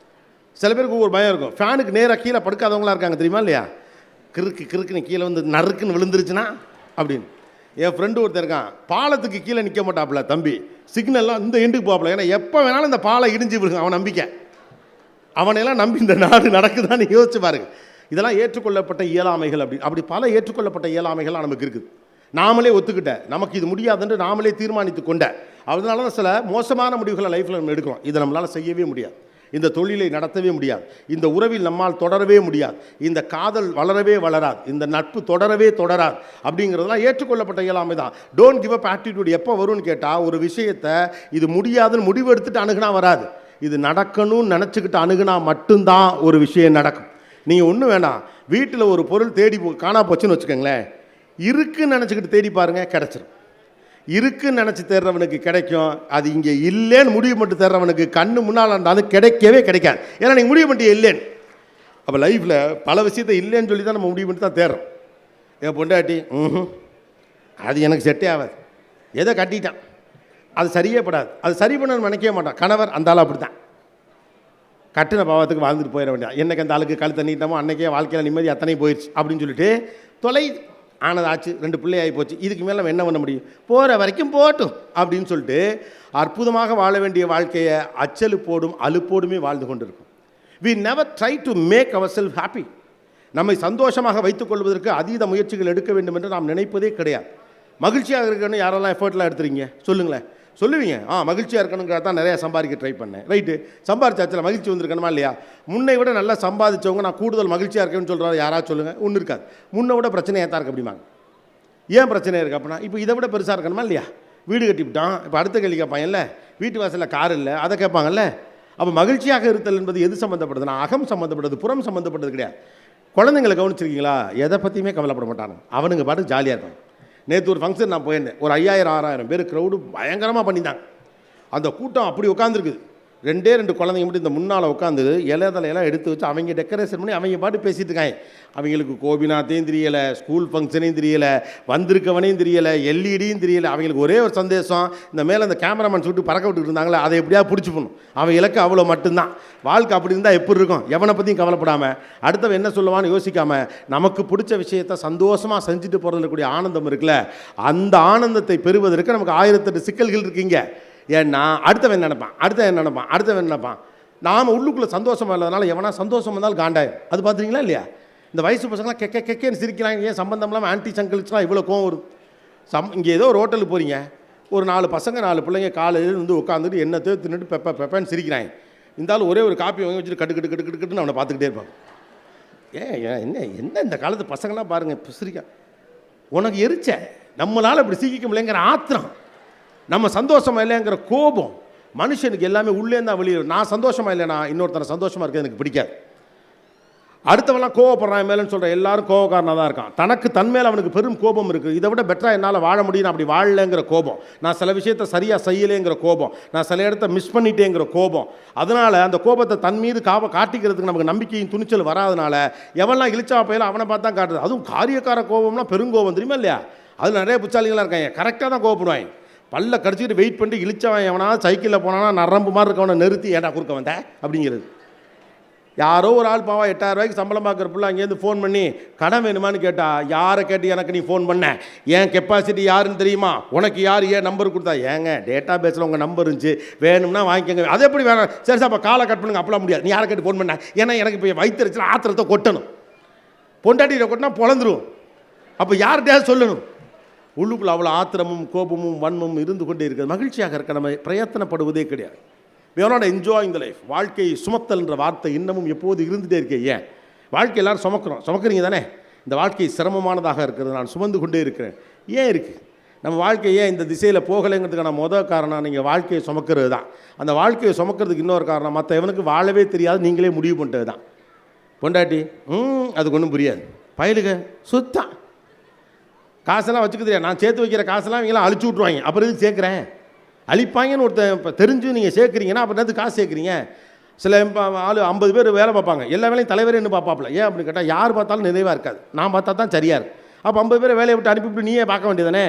சில பேருக்கு ஒரு பயம் இருக்கும். ஃபேனுக்கு நேராக கீழே படுக்காதவங்களாம் இருக்காங்க தெரியுமா இல்லையா? கிறுக்குன்னு கீழே வந்து நறுக்குன்னு விழுந்துருச்சுன்னா அப்படின்னு. என் ஃப்ரெண்டு ஒருத்தர் இருக்கான், பாலத்துக்கு கீழே நிற்க மாட்டாப்புல தம்பி, சிக்னல்லாம் இந்த எண்டுக்கு போகல. ஏன்னா எப்போ வேணாலும் இந்த பாலை இடிஞ்சு விடுங்க அவன் நம்பிக்கை. அவனையெல்லாம் நம்பி இந்த நாடு நடக்குதான்னு யோசிச்சு பாருங்க. இதெல்லாம் ஏற்றுக்கொள்ளப்பட்ட இயலாமைகள். அப்படி பல ஏற்றுக்கொள்ளப்பட்ட இயலாமைகள்லாம் நமக்கு இருக்குது. நாமளே ஒத்துக்கிட்ட, நமக்கு இது முடியாதுன்னு நாமளே தீர்மானித்து கொண்ட, அதனால தான் சில மோசமான முடிவுகளை லைஃப்பில் நம்ம எடுக்கிறோம். இதை நம்மளால் செய்யவே முடியாது, இந்த தொழிலை நடத்தவே முடியாது, இந்த உறவில் நம்மால் தொடரவே முடியாது, இந்த காதல் வளரவே வளராது, இந்த நட்பு தொடரவே தொடராது. அப்படிங்கிறதுலாம் ஏற்றுக்கொள்ளப்பட்ட இயலாமை தான். டோன்ட் கிவ் அப் ஆட்டிடியூட் எப்போ வரும்னு கேட்டால், ஒரு விஷயத்தை இது முடியாதுன்னு முடிவு எடுத்துட்டு அணுகுனா வராது. இது நடக்கணும்னு நினச்சிக்கிட்டு அணுகுனா மட்டும்தான் ஒரு விஷயம் நடக்கும். நீங்கள் ஒன்றும் வேணாம், வீட்டில் ஒரு பொருள் தேடி காணா போச்சுன்னு வச்சுக்கோங்களேன், இருக்குன்னு நினச்சிக்கிட்டு தேடி பாருங்கள், கிடச்சிரும். இருக்குன்னு நினச்சி தேடுறவனுக்கு கிடைக்கும். அது இங்கே இல்லைன்னு முடிவு பண்ணிட்டு தேடுறவனுக்கு கண்ணு முன்னால் இருந்தாலும் கிடைக்கவே கிடைக்காது. ஏன்னா நீங்கள் முடிவு பண்ணிட்டு இல்லைன்னு. அப்போ லைஃப்பில் பல விஷயத்தை இல்லைன்னு சொல்லி தான் நம்ம முடிவு பண்ணிட்டு தான் தேடுறோம். என் பொண்டாட்டி அது எனக்கு செட்டே ஆகாது, எதை கட்டிட்டான் அது சரியே படாது, அது சரி பண்ணணும்னு நினைக்கவே மாட்டான். கணவர் அந்த ஆள் அப்படி தான், கட்டின பாவத்துக்கு வாழ்ந்துட்டு போயிட வேண்டியது. என்னைக்கு அந்த ஆளுக்கு கழுத்தை நீட்டமோ அன்றைக்கே வாழ்க்கையில் நிம்மதி அத்தனை போயிடுச்சு அப்படின்னு சொல்லிட்டு தொலை ஆனதாச்சு, 2 பிள்ளை ஆகி போச்சு, இதுக்கு மேலே நம்ம என்ன பண்ண முடியும், போகிற வரைக்கும் போட்டும் அப்படின்னு சொல்லிட்டு அற்புதமாக வாழ வேண்டிய வாழ்க்கையை அச்சலுப்போடும் அலுப்போடுமே வாழ்ந்து கொண்டு இருக்கும். We never try to make our self happy. நம்மை சந்தோஷமாக வைத்துக்கொள்வதற்கு அதீத முயற்சிகள் எடுக்க வேண்டும் என்று நாம் நினைப்பதே கிடையாது. மகிழ்ச்சியாக இருக்கணும்னு யாரெல்லாம் எஃபர்ட்லாம் எடுத்துறீங்க சொல்லுங்களேன், சொல்லுவீங்க. மகிழ்ச்சியாக இருக்கணுங்கிறத தான் நிறையா சம்பாதிக்க ட்ரை பண்ணேன். ரைட்டு, சம்பாதிச்சாச்சில் மகிழ்ச்சி வந்திருக்கணுமா இல்லையா? முன்னை விட நல்லா சம்பாதிச்சவங்க நான் கூடுதல் மகிழ்ச்சியாக இருக்கேன்னு சொல்கிறாரு யாராவது சொல்லுங்கள். ஒன்றும் இருக்காது. முன்னை விட பிரச்சனையாக தான் இருக்குது அப்படிமாங்க. ஏன் பிரச்சனையாக இருக்குது அப்படின்னா, இப்போ இதை விட பெருசாக இருக்கணுமா இல்லையா? வீடு கட்டிவிட்டான், இப்போ அடுத்த கேள்வி கேட்பாங்கல்ல, வீட்டு வாசலில் கார் இல்லை, அதை கேட்பாங்கல்ல. அப்போ மகிழ்ச்சியாக இருத்தல் என்பது எது சம்மந்தப்பட்டதுன்னா, அகம் சம்மந்தப்பட்டது, புறம் சம்மந்தப்பட்டது கிடையாது. குழந்தைங்களை கவனிச்சிருக்கீங்களா? எதை பற்றியுமே கவலைப்பட மாட்டாங்க, அவனுங்க பாட்டு ஜாலியாக இருப்பாங்க. நேற்று ஒரு ஃபங்க்ஷன் நான் போயிருந்தேன், ஒரு 5000-6000 பேர் க்ரௌடு பயங்கரமாக பண்ணியிருந்தாங்க. அந்த கூட்டம் அப்படி உட்காந்துருக்குது. 2 குழந்தைங்க மட்டும் இந்த முன்னால் உட்காந்து இலையெல்லாம் எடுத்து வச்சு அவங்க டெக்கரேஷன் பண்ணி அவங்க பாட்டு பேசிகிட்டு இருக்காங்க. அவங்களுக்கு கோபிநாத்தையும் தெரியலை, ஸ்கூல் ஃபங்க்ஷனையும் தெரியலை, வந்திருக்கவனையும் தெரியலை, எல்இடியும் தெரியலை. அவங்களுக்கு ஒரே ஒரு சந்தேஷம், இந்த மேலே அந்த கேமராமேன் சுட்டு பறக்க விட்டுட்டு இருந்தாங்களே அதை எப்படியா பிடிச்சி போகணும். அவன் இலக்கு அவ்வளோ மட்டும்தான். வாழ்க்கை அப்படி இருந்தால் எப்படி இருக்கும்? எவனை பற்றியும் கவலைப்படாமல், அடுத்தவன் என்ன சொல்லுவான்னு யோசிக்காமல், நமக்கு பிடிச்ச விஷயத்தை சந்தோஷமாக செஞ்சுட்டு போகிறதுல கூடிய ஆனந்தம் இருக்குல்ல, அந்த ஆனந்தத்தை பெறுவதற்கு நமக்கு 1008 சிக்கல்கள் இருக்குங்க. ஏன்னா அடுத்தவன் நினைப்பான். நாம் உள்ளுக்குள்ளே சந்தோஷமாக இல்லாதனால எவனா சந்தோஷம் வந்தாலும் காண்டாயிரும். அது பார்த்துறீங்களா இல்லையா? இந்த வயசு பசங்களாம் கெக்கேன்னு சிரிக்கிறாங்க. ஏன் சம்பந்தம் இல்லாமல் ஆன்டி சங்கிள்ஸ்லாம் இவ்வளோ கோவம் வரும். இங்கே ஏதோ ஒரு ஹோட்டலுக்கு போகிறீங்க, ஒரு 4 பசங்க 4 பிள்ளைங்க காலையில் வந்து உட்காந்துட்டு என்னத்தை தின்னுட்டு பெப்பேன்னு சிரிக்கிறாங்க. இருந்தாலும் ஒரே ஒரு காப்பி வாங்கி வச்சுட்டு கட்டுன்னு அவனை பார்த்துக்கிட்டே இருப்பான். என்ன இந்த காலத்து பசங்களாம் பாருங்கள் சிரிக்க. உனக்கு எரிச்ச நம்மளால் இப்படி சிரிக்க முடியலைங்கிற ஆத்திரம், நம்ம சந்தோஷமாக இல்லைங்கிற கோபம், மனுஷனுக்கு எல்லாமே உள்ளேருந்து வெளியே. நான் சந்தோஷமாக இல்லைனா இன்னொருத்தனை சந்தோஷமாக இருக்கிறது எனக்கு பிடிக்காது. அடுத்தவெல்லாம் கோவப்படுறான் மேலேன்னு சொல்கிற எல்லாரும் கோவக்காரனாக தான் இருக்கான். தனக்கு தன்மேல் அவனுக்கு பெரும் கோபம் இருக்குது. இதை விட பெட்டராக என்னால் வாழ முடியும், அப்படி வாழலைங்கிற கோபம், நான் சில விஷயத்தை சரியாக செய்யலைங்கிற கோபம், நான் சில இடத்த மிஸ் பண்ணிட்டேங்கிற கோபம். அதனால் அந்த கோபத்தை தன் மீது காட்டிக்கிறதுக்கு நமக்கு நம்பிக்கையும் துணிச்சல் வராதனால எவெல்லாம் இழிச்சா பையில அவனை பார்த்தா காட்டுறது. அதுவும் காரியக்கார கோபம்னா பெருங்கோபம் தெரியுமா இல்லையா? அது நிறைய புச்சாலிங்களாக இருக்காங்க, கரெக்டாக தான் கோவப்படுவாங்க. பல்ல கடிச்சிக்கிட்டு வெயிட் பண்ணி இழிச்சவன் எவனா சைக்கிளில் போனானா நரம்பு மாதிரி இருக்கவனை நிறுத்தி ஏடா குறுக்க வந்த அப்படிங்கிறது. யாரோ ஒரு ஆள் பாவா 8000 ரூபாய்க்கு சம்பளம் பார்க்குற பிள்ளை அங்கேருந்து ஃபோன் பண்ணி கடன் வேணுமான்னு கேட்டா, யாரை கேட்டு எனக்கு நீ ஃபோன் பண்ண, ஏன் கெப்பாசிட்டி யாருன்னு தெரியுமா, உனக்கு யார் ஏன் நம்பர் கொடுத்தா, ஏங்க டேட்டா பேஸில் உங்கள் நம்பர் இருந்துச்சு வேணும்னா வாங்கிக்கோங்க. அது எப்படி வேணாம், சரி சார் அப்போ காலை கட் பண்ணுங்க, அப்பலாம் முடியாது, நீ யாரை கேட்டு ஃபோன் பண்ண, ஏன்னா எனக்கு இப்போ வயிற்றுச்சல் ஆத்திரத்தை கொட்டணும், பொண்டாட்டியில் கொட்டினா பொழந்துரும், அப்போ யார்கிட்டயாவது சொல்லணும். உள்ளுக்குள்ள அவ்வளோ ஆத்திரமும் கோபமும் வன்மமும் இருந்து கொண்டே இருக்குது. மகிழ்ச்சியாக இருக்க நம்ம பிரயத்தனப்படுவதே கிடையாது. We are not enjoying the life. வாழ்க்கையை சுமத்தல் என்ற வார்த்தை இன்னமும் எப்போது இருந்துகிட்டே இருக்கே. ஏன் வாழ்க்கை எல்லோரும் சுமக்கிறீங்க தானே? இந்த வாழ்க்கை சிரமமானதாக இருக்கிறது, நான் சுமந்து கொண்டே இருக்கிறேன். ஏன் இருக்குது நம்ம வாழ்க்கையை இந்த திசையில் போகலைங்கிறதுக்கான முதல் காரணம் நீங்கள் வாழ்க்கையை சுமக்கிறது தான். அந்த வாழ்க்கையை சுமக்கிறதுக்கு இன்னொரு காரணம், மற்ற எவனுக்கு வாழவே தெரியாது, நீங்களே முடிவு பண்ணிட்டது தான். பொண்டாட்டி அதுக்கு ஒன்றும் புரியாது, பயலுக சுத்தம் காசெல்லாம் வச்சுக்க தெரியாது. நான் சேர்த்து வைக்கிற காசெல்லாம் இவங்களாம் அழிச்சு விட்ருவாங்க. அப்புறம் எதுக்கு சேர்க்குறேன்? அழிப்பாங்கன்னு ஒருத்தன் இப்போ தெரிஞ்சு நீங்கள் சேர்க்குறீங்கன்னா அப்புறம் என்னது காசு சேர்க்குறீங்க? சில ஆள் 50 பேர் வேலை பார்ப்பாங்க, எல்லா வேலையும் தலைவரே என்ன பார்ப்பாப்புல. ஏன் அப்படின்னு கேட்டால் யார் பார்த்தாலும் நிறைவாக இருக்காது, நான் பார்த்தா தான் சரியாக இருக்குது. அப்போ 50 பேரை வேலையை விட்டு அனுப்பிவிட்டு நீயே பார்க்க வேண்டியதானே?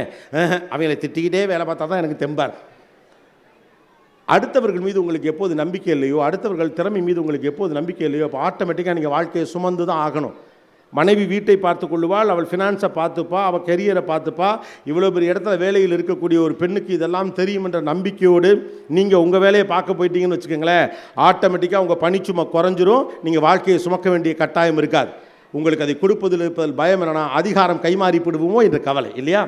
அவங்களை திட்டிக்கிட்டே வேலை பார்த்தா தான் எனக்கு தெம்பார். அடுத்தவர்கள் மீது உங்களுக்கு எப்போது நம்பிக்கை இல்லையோ, அடுத்தவர்கள் திறமை மீது உங்களுக்கு எப்போது நம்பிக்கை இல்லையோ, அப்போ ஆட்டோமேட்டிக்காக நீங்கள் வாழ்க்கையை சுமந்து தான் ஆகணும். மனைவி வீட்டை பார்த்து கொள்ளுவாள், அவள் ஃபினான்ஸை பார்த்துப்பா, அவள் கெரியரை பார்த்துப்பா. இவ்வளோ பெரிய இடத்துல வேலையில் இருக்கக்கூடிய ஒரு பெண்ணுக்கு இதெல்லாம் தெரியும் என்ற நம்பிக்கையோடு நீங்கள் உங்கள் வேலையை பார்க்க போயிட்டீங்கன்னு வச்சுக்கோங்களேன், ஆட்டோமேட்டிக்காக உங்கள் பணிச்சுமை குறைஞ்சிரும், நீங்கள் வாழ்க்கையை சுமக்க வேண்டிய கட்டாயம் இருக்காது. உங்களுக்கு அதை கொடுப்பதில் இருப்பதில் பயம் என்னன்னா, அதிகாரம் கைமாறி விடுவோமோ என்ற கவலை இல்லையா?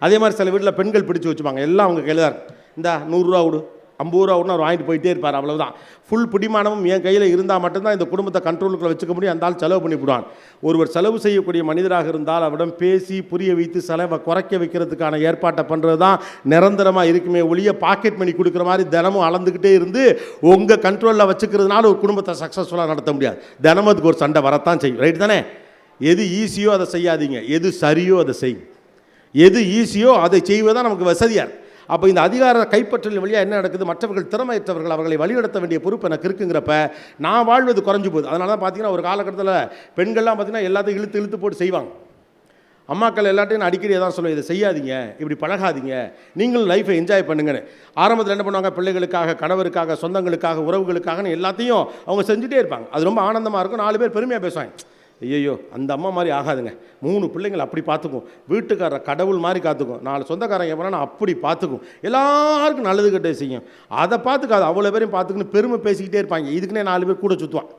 அதே மாதிரி சில வீட்டில் பெண்கள் பிடிச்சி வச்சுப்பாங்க, எல்லாம் அவங்க கையில் தான் இருக்கு. இந்த 100 ரூபா விடு, 50 ரூபா விடுன்னு அவர் வாங்கிட்டு போயிட்டே இருப்பார், அவ்வளோதான். ஃபுல் பிடிமானமும் என் கையில் இருந்தால் மட்டும்தான் இந்த குடும்பத்தை கண்ட்ரோலுக்குள்ள வச்சுக்க முடியும். அந்த ஆள் செலவு பண்ணிவிடுவான். ஒருவர் செலவு செய்யக்கூடிய மனிதராக இருந்தால் அவரிடம் பேசி புரிய வைத்து செலவை குறைக்க வைக்கிறதுக்கான ஏற்பாட்டை பண்ணுறது தான் நிரந்தரமாக இருக்குமே ஒழிய, பாக்கெட் மணி கொடுக்குற மாதிரி தினமும் அளந்துக்கிட்டே இருந்து உங்கள் கண்ட்ரோலில் வச்சுக்கிறதுனால ஒரு குடும்பத்தை சக்ஸஸ்ஃபுல்லாக நடத்த முடியாது. தினமும் அதுக்கு ஒரு சண்டை வரத்தான் செய்யும். ரைட் தானே? எது ஈஸியோ அதை செய்யாதீங்க, எது சரியோ அதை செய்யும். எது ஈஸியோ அதை செய்வதுதான் நமக்கு வசதியாக இருக்குது. அப்போ இந்த அதிகார கைப்பற்றல் வழியாக என்ன நடக்குது? மற்றவர்கள் திறமையற்றவர்கள், அவர்களை வழிநடத்த வேண்டிய பொறுப்பு எனக்கு இருக்குங்கிறப்ப நான் வாழ்வது குறைஞ்சி போகுது. அதனால தான் பார்த்தீங்கன்னா ஒரு காலகட்டத்தில் பெண்கள்லாம் பார்த்தீங்கன்னா எல்லாத்தையும் இழுத்து போட்டு செய்வாங்க. அம்மாக்கள் எல்லாத்தையும் நான் அடிக்கடி தான் சொல்லுவேன், இதை செய்யாதீங்க, இப்படி பழகாதீங்க, நீங்களும் லைஃப்பை என்ஜாய் பண்ணுங்கன்னு. ஆரம்பத்தில் என்ன பண்ணுவாங்க, பிள்ளைகளுக்காக, கணவருக்காக, சொந்தங்களுக்காக, உறவுகளுக்காகன்னு எல்லாத்தையும் அவங்க செஞ்சுட்டே இருப்பாங்க. அது ரொம்ப ஆனந்தமாக இருக்கும். 4 பேர் பெருமையாக பேசுவாங்க, ஐயோ அந்த அம்மா மாதிரி ஆகாதுங்க, 3 பிள்ளைங்களை அப்படி பார்த்துக்கும், வீட்டுக்காரரை கடவுள் மாதிரி காத்துக்கும், 4 சொந்தக்காரங்க எப்படின்னா அப்படி பார்த்துக்கும், எல்லாருக்கும் நல்லது கெட்ட செய்யும், அதை பார்த்துக்காது, அவ்வளோ பேரையும் பார்த்துக்குன்னு பெருமை பேசிக்கிட்டே இருப்பாங்க. இதுக்குன்னே 4 பேர் கூட சுற்றுவான்.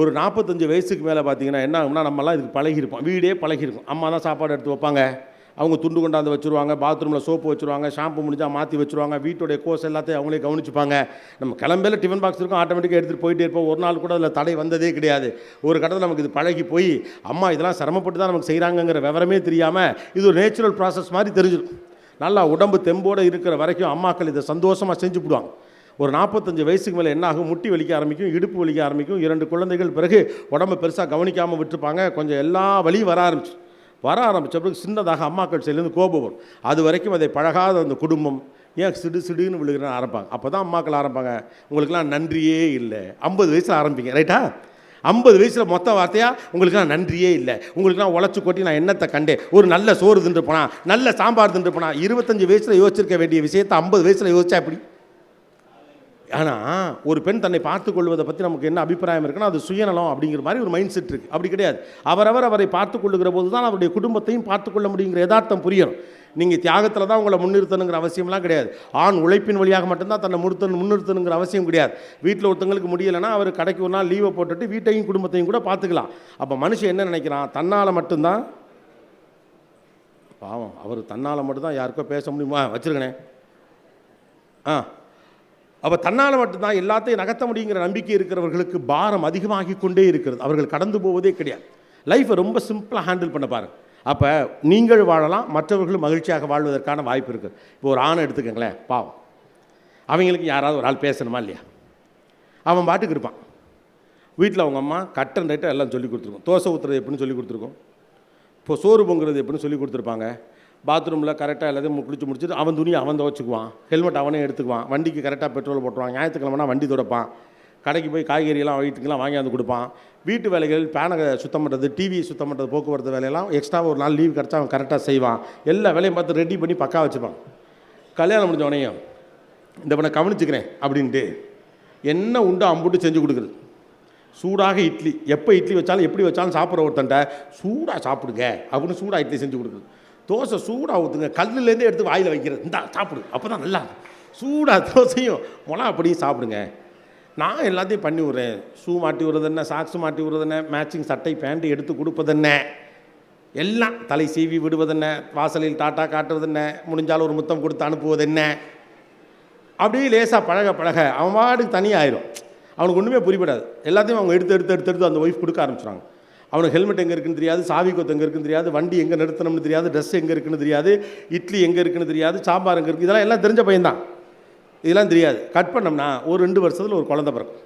ஒரு 45 வயசுக்கு மேலே பார்த்தீங்கன்னா என்ன ஆகும்னா, நம்மலாம் இதுக்கு பழகிருப்போம், வீடே பழகிருக்கும். அம்மா தான் சாப்பாடு எடுத்து வைப்பாங்க, அவங்க துண்டு கொண்டாந்து வச்சுருவாங்க, பாத்ரூமில் சோப்பு வச்சுருவாங்க, ஷாம்பு முடிஞ்சால் மாற்றி வச்சுருவாங்க, வீட்டுடைய கோர்ஸ் எல்லாத்தையும் அவங்களே கவனிச்சுப்பாங்க. நம்ம கிளம்பையில் டிஃபன் பாக்ஸ் இருக்கும், ஆட்டோமேட்டிக்காக எடுத்துகிட்டு போயிட்டே இருப்போம். ஒரு நாள் கூட அதில் தடை வந்ததே கிடையாது. ஒரு கட்டத்தில் நமக்கு இது பழகி போய் அம்மா இதெல்லாம் சிரமப்பட்டு தான் நமக்கு செய்கிறாங்கங்கிற விவரமே தெரியாமல் இது ஒரு நேச்சுரல் ப்ராசஸ் மாதிரி தெரிஞ்சிடும். நல்லா உடம்பு தெம்போடு இருக்கிற வரைக்கும் அம்மாக்கள் இதை சந்தோஷமாக செஞ்சு போடுவாங்க. ஒரு 45 வயசுக்கு மேலே என்ன ஆகும், முட்டி வலிக்க ஆரம்பிக்கும், இடுப்பு வலிக்க ஆரம்பிக்கும். 2 குழந்தைகள் பிறகு உடம்பை பெருசாக கவனிக்காமல் விட்டுருப்பாங்க. கொஞ்சம் எல்லா வலியும் வர ஆரம்பித்த பிறகு சின்னதாக அம்மாக்கள் சைட்லேருந்து கோபம் வரும். அது வரைக்கும் அதை பழகாத அந்த குடும்பம் ஏன் சிடுன்னு விழுகிறேன்னு ஆரம்பிப்பாங்க. அப்போ தான் அம்மாக்கள் ஆரம்பிப்பாங்க, உங்களுக்கெல்லாம் நன்றியே இல்லை. 50 வயசில் ஆரம்பிங்க, ரைட்டா? 50 வயசில் மொத்த வார்த்தையாக உங்களுக்குலாம் நன்றியே இல்லை, உங்களுக்குலாம் உழைச்சி கொட்டி நான் என்னத்தை கண்டேன், ஒரு நல்ல சோறு தின்று போனா, நல்ல சாம்பார் தின்று போனா. 25 வயசில் யோசிச்சிருக்க வேண்டிய விஷயத்தை 50 வயசில் யோசிச்சா எப்படி? ஆனால் ஒரு பெண் தன்னை பார்த்து கொள்வதை பற்றி நமக்கு என்ன அபிப்பிராயம் இருக்குன்னா, அது சுயநலம் அப்படிங்கிற மாதிரி ஒரு மைண்ட் செட் இருக்குது. அப்படி கிடையாது. அவரை பார்த்து கொள்ளுகிற போது தான் அவருடைய குடும்பத்தையும் பார்த்து கொள்ள முடியுங்கிற யதார்த்தம் புரியும். நீங்கள் தியாகத்தில் தான் உங்களை முன்னிறுத்தணுங்கிற அவசியம்லாம் கிடையாது. ஆண் உழைப்பின் வழியாக மட்டும்தான் தன்னை முன்னிறுத்தணுங்கிற அவசியம் கிடையாது. வீட்டில் ஒருத்தங்களுக்கு முடியலைன்னா அவர் கடைக்கு ஒரு நாள் லீவை போட்டுட்டு வீட்டையும் குடும்பத்தையும் கூட பார்த்துக்கலாம். அப்போ மனுஷன் என்ன நினைக்கிறான், தன்னால் மட்டும்தான், பாவம் அவர் தன்னால் மட்டும்தான் யாருக்கோ பேச முடியுமா, வச்சுருக்கனே அப்போ தன்னால் மட்டும்தான் எல்லாத்தையும் நகர்த்த முடியுங்கிற நம்பிக்கை இருக்கிறவர்களுக்கு பாரம் அதிகமாகி கொண்டே இருக்கிறது. அவர்கள் கடந்து போவதே கிடையாது. லைஃப்பை ரொம்ப சிம்பிளாக ஹேண்டில் பண்ண பாருங்கள். அப்போ நீங்கள் வாழலாம், மற்றவர்களும் மகிழ்ச்சியாக வாழ்வதற்கான வாய்ப்பு இருக்குது. இப்போ ஒரு ஆணை எடுத்துக்கங்களேன், பாவம் அவங்களுக்கு யாராவது ஒரு ஆள் பேசணுமா இல்லையா? அவன் பாட்டுக்கு இருப்பான். வீட்டில் அவங்க அம்மா கட்டன் ரைட்டாக எல்லாம் சொல்லி கொடுத்துருக்கோம். தோசை ஊற்றுறது எப்படின்னு சொல்லி கொடுத்துருக்கோம், இப்போ சோறு பொங்குறது எப்படின்னு சொல்லி கொடுத்துருப்பாங்க. பாத்ரூமில் கரெக்டாக எல்லாத்தையும் குளிச்சு முடிச்சுட்டு அவன் துணியை அவன் துவச்சிக்குவான், ஹெல்மெட் அவனே எடுத்துக்குவான், வண்டிக்கு கரெக்டாக பெட்ரோல் போட்டுருவான், ஞாயிற்றுக்கிழமைனா வண்டி துடைப்பான், கடைக்கு போய் காய்கறியெல்லாம் வீட்டுக்கெல்லாம் வாங்கியாந்து கொடுப்பான். வீட்டு வேலைகள் பேனை சுத்தம் பண்ணுறது, டிவி சுத்தம் பண்ணுறது, போக்குவரத்து வேலையெல்லாம் எக்ஸ்ட்ராவாக ஒரு நாள் லீவ் கிடச்சா அவன் கரெக்டாக செய்வான். எல்லா வேலையும் பார்த்து ரெடி பண்ணி பக்கா வச்சுப்பான். கல்யாணம் முடிஞ்ச உடனே இந்த பண்ண கவனிச்சுக்கிறேன் அப்படின்ட்டு என்ன உண்டோ அம்புட்டு செஞ்சு கொடுக்குறது. சூடாக இட்லி, எப்போ இட்லி வச்சாலும் எப்படி வச்சாலும் சாப்பிட்ற ஒருத்தன்ட்ட சூடாக சாப்பிடுங்க அப்படின்னு சூடாக இட்லி செஞ்சு கொடுக்குறது. தோசை சூடாக ஊற்றுங்க, கல்லுலேருந்து எடுத்து வாயில் வைக்கிறது, இந்தா சாப்பிடு, அப்போ தான் நல்லா சூடாக தோசையும் மொளா அப்படியும் சாப்பிடுங்க. நான் எல்லாத்தையும் பண்ணி விட்றேன், ஷூ மாட்டி விடுறது என்ன, சாக்ஸு மாட்டி விடுறது என்ன, மேட்சிங் சட்டை பேண்ட்டு எடுத்து கொடுப்பது என்ன, எல்லாம் தலை சீவி விடுவது என்ன, வாசலில் டாட்டா காட்டுறது என்ன, முடிஞ்சாலும் ஒரு முத்தம் கொடுத்து அனுப்புவது என்ன, அப்படியே லேசாக பழக அவன் வாடுக்கு தனியாயிரும். அவனுக்கு ஒன்றுமே புரியப்படாது. எல்லாத்தையும் அவங்க எடுத்து அந்த ஒய்ஃப் கொடுக்க ஆரம்பிச்சிடுறாங்க. அவனுக்கு ஹெல்மெட் எங்கே இருக்குன்னு தெரியாது, சாவி கொத்து எங்கே இருக்குன்னு தெரியாது, வண்டி எங்கே நிறுத்தணும்னு தெரியாது, ட்ரெஸ் எங்கே இருக்குன்னு தெரியாது, இட்லி எங்கே இருக்குன்னு தெரியாது, சாம்பார் எங்கே இருக்குது, இதெல்லாம் எல்லாம் தெரிஞ்ச பையன்தான். இதெல்லாம் தெரியாது. கட் பண்ணோம்னா ஒரு 2 வருஷத்தில் ஒரு குழந்தை பிறக்கும்.